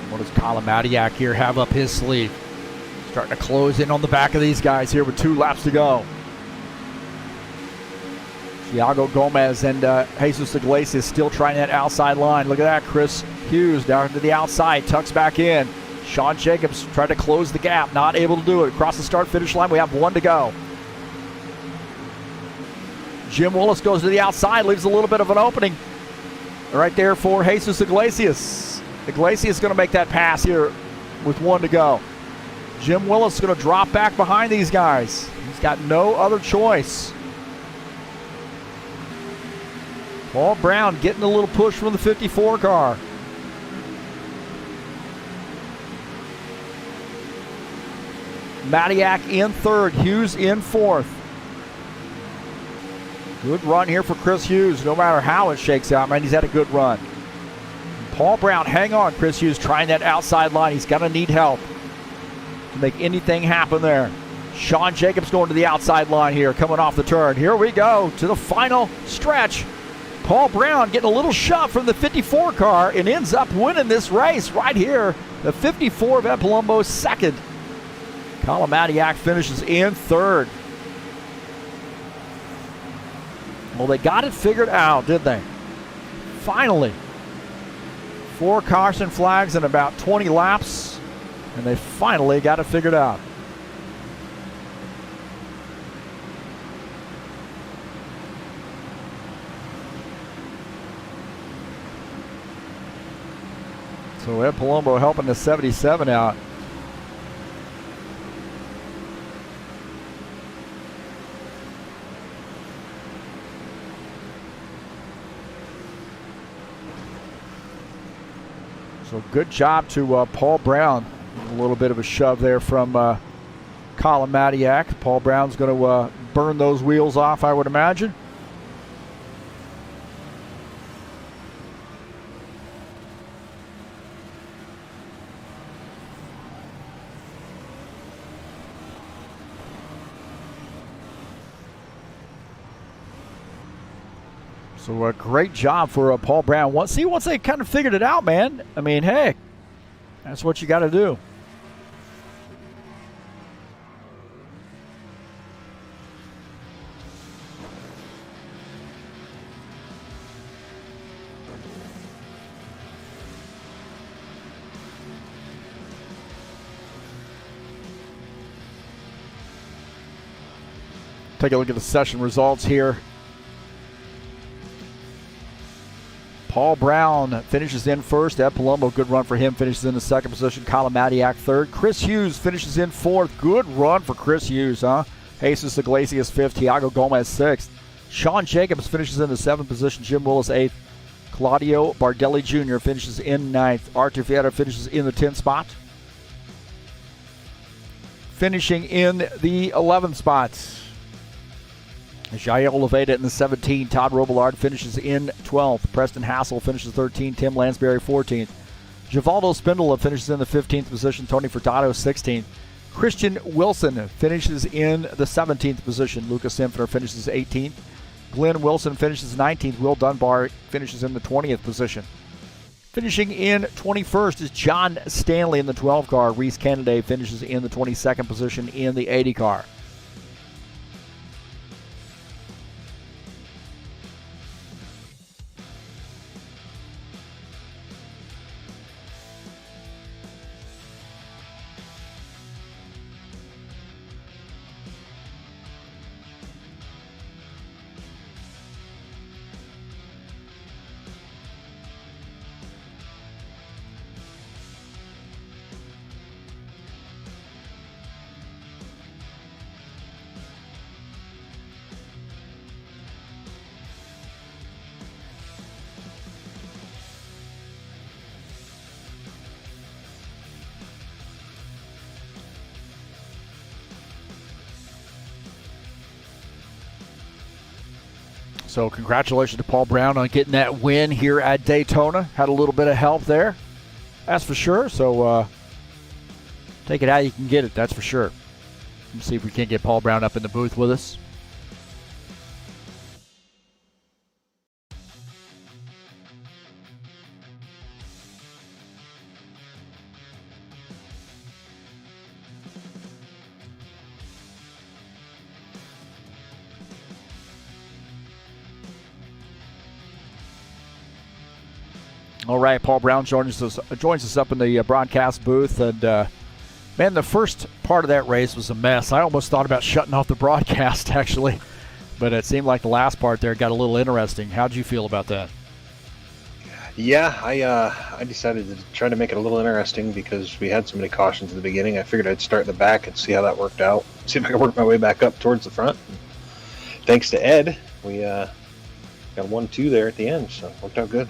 What does Colin Matiak here have up his sleeve? Starting to close in on the back of these guys here with 2 laps to go. Thiago Gomez and Jesus Iglesias still trying that outside line. Look at that. Chris Hughes down to the outside, tucks back in. Sean Jacobs tried to close the gap, not able to do it. Across the start-finish line, we have 1 to go. Jim Willis goes to the outside, leaves a little bit of an opening right there for Jesus Iglesias. Iglesias is going to make that pass here with 1 to go. Jim Willis is going to drop back behind these guys. He's got no other choice. Paul Brown getting a little push from the 54 car. Matiak in 3rd, Hughes in 4th. Good run here for Chris Hughes, no matter how it shakes out, man, he's had a good run. Paul Brown, hang on, Chris Hughes trying that outside line. He's going to need help to make anything happen there. Sean Jacobs going to the outside line here, coming off the turn. Here we go to the final stretch. Paul Brown getting a little shove from the 54 car and ends up winning this race right here. The 54 of Ed Palumbo 2nd. Colin Matiak finishes in 3rd. Well, they got it figured out, did they? Finally. 4 caution flags in about 20 laps, and they finally got it figured out. So Ed Palumbo helping the 77 out. So good job to Paul Brown. A little bit of a shove there from Colin Matiak. Paul Brown's going to burn those wheels off, I would imagine. So a great job for Paul Brown. Once they kind of figured it out, man. I mean, hey, that's what you got to do. Take a look at the session results here. Paul Brown finishes in 1st. Ed Palumbo, good run for him, finishes in the 2nd position. Colin Matiak 3rd. Chris Hughes finishes in 4th. Good run for Chris Hughes, huh? Jesus Iglesias 5th. Thiago Gomez 6th. Sean Jacobs finishes in the 7th position. Jim Willis 8th. Claudio Bardelli Jr. finishes in 9th. Artur Vieira finishes in the 10th spot. Finishing in the 11th spot, Jair Oliveira in the 17. Todd Robillard finishes in 12th. Preston Hassel finishes 13th. Tim Lansbury 14th. Givaldo Spindola finishes in the 15th position. Tony Furtado 16th. Christian Wilson finishes in the 17th position. Lucas Simpner finishes 18th. Glenn Wilson finishes 19th. Will Dunbar finishes in the 20th position. Finishing in 21st is John Stanley in the 12 car. Reese Kennedy finishes in the 22nd position in the 80 car. So congratulations to Paul Brown on getting that win here at Daytona. Had a little bit of help there, that's for sure. So take it how you can get it, that's for sure. Let's see if we can't get Paul Brown up in the booth with us. All right, Paul Brown joins us up in the broadcast booth. And, man, the first part of that race was a mess. I almost thought about shutting off the broadcast, actually. But it seemed like the last part there got a little interesting. How'd you feel about that? Yeah, I decided to try to make it a little interesting because we had so many cautions at the beginning. I figured I'd start in the back and see how that worked out. See if I could work my way back up towards the front. Thanks to Ed, we got 1-2 there at the end, so it worked out good.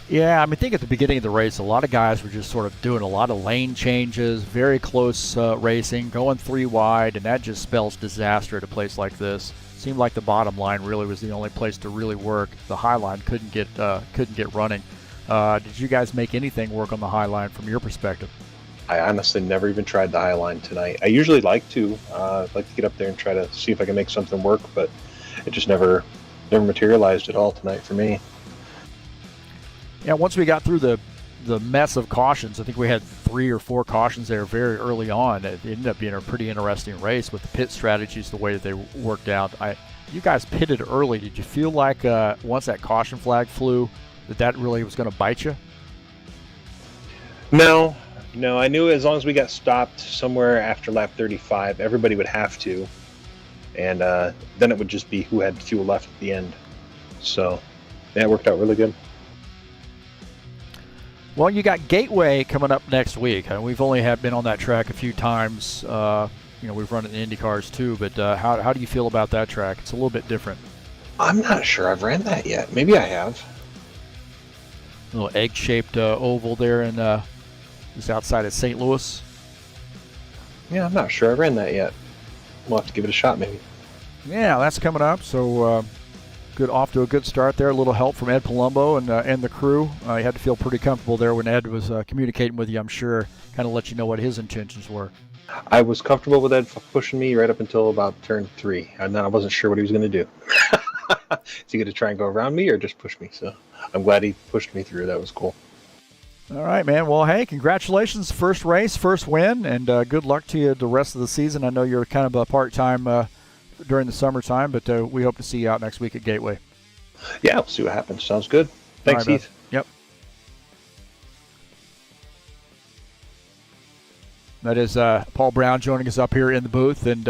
Yeah, I think at the beginning of the race, a lot of guys were just sort of doing a lot of lane changes, very close racing, going 3 wide, and that just spells disaster at a place like this. Seemed like the bottom line really was the only place to really work. The high line couldn't get running. Did you guys make anything work on the high line from your perspective? I honestly never even tried the high line tonight. I usually like to get up there and try to see if I can make something work, but it just never materialized at all tonight for me. Yeah, once we got through the mess of cautions, I think we had 3 or 4 cautions there very early on. It ended up being a pretty interesting race with the pit strategies, the way that they worked out. You guys pitted early. Did you feel like once that caution flag flew that really was going to bite you? No, I knew as long as we got stopped somewhere after lap 35, everybody would have to, and then it would just be who had fuel left at the end. So, yeah, it worked out really good. Well, you got Gateway coming up next week. We've only been on that track a few times. We've run it in Indy cars too, but how do you feel about that track? It's a little bit different. I'm not sure I've ran that yet. Maybe I have. A little egg-shaped oval there in just outside of St. Louis. Yeah, I'm not sure I ran that yet. We'll have to give it a shot maybe. Yeah, that's coming up. So good, off to a good start there. A little help from Ed Palumbo and the crew. You had to feel pretty comfortable there when Ed was communicating with you, I'm sure, kind of let you know what his intentions were. I was comfortable with Ed pushing me right up until about turn 3, and then I wasn't sure what he was going to do. Is he going to try and go around me or just push me? So I'm glad he pushed me through. That was cool. All right, man. Well, hey, congratulations. First race, first win, and good luck to you the rest of the season. I know you're kind of a part-time during the summertime, but we hope to see you out next week at Gateway. Yeah, we'll see what happens. Sounds good. Thanks, Heath. Yep. That is Paul Brown joining us up here in the booth, and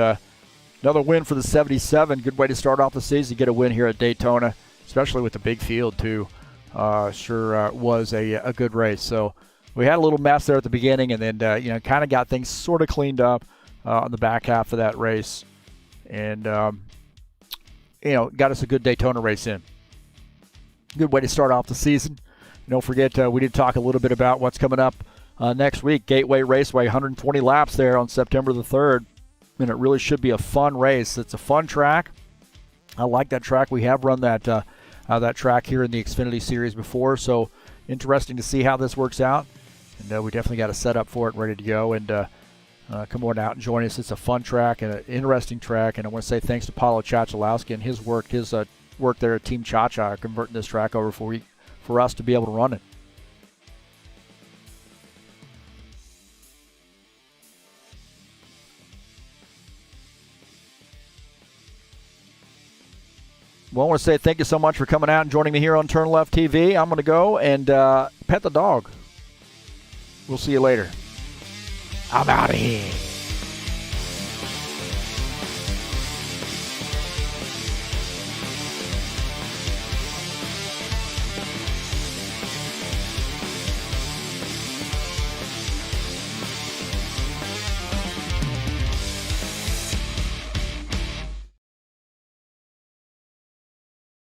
another win for the 77. Good way to start off the season. Get a win here at Daytona, especially with the big field too. Sure was a good race. So we had a little mess there at the beginning, and then kind of got things sort of cleaned up on the back half of that race, and got us a good Daytona race in. Good way to start off the season. Don't forget, we did talk a little bit about what's coming up next week. Gateway Raceway, 120 laps there on September the 3rd. And it really should be a fun race. It's a fun track. I like that track. We have run that track here in the Xfinity Series before, so interesting to see how this works out. And we definitely got a setup for it ready to go. And come on out and join us. It's a fun track and an interesting track. And I want to say thanks to Paulo Chachalowski and his work there at Team Cha-Cha, converting this track over for us to be able to run it. Well, I want to say thank you so much for coming out and joining me here on TurnLeftTV. I'm going to go and pet the dog. We'll see you later. I'm out of here.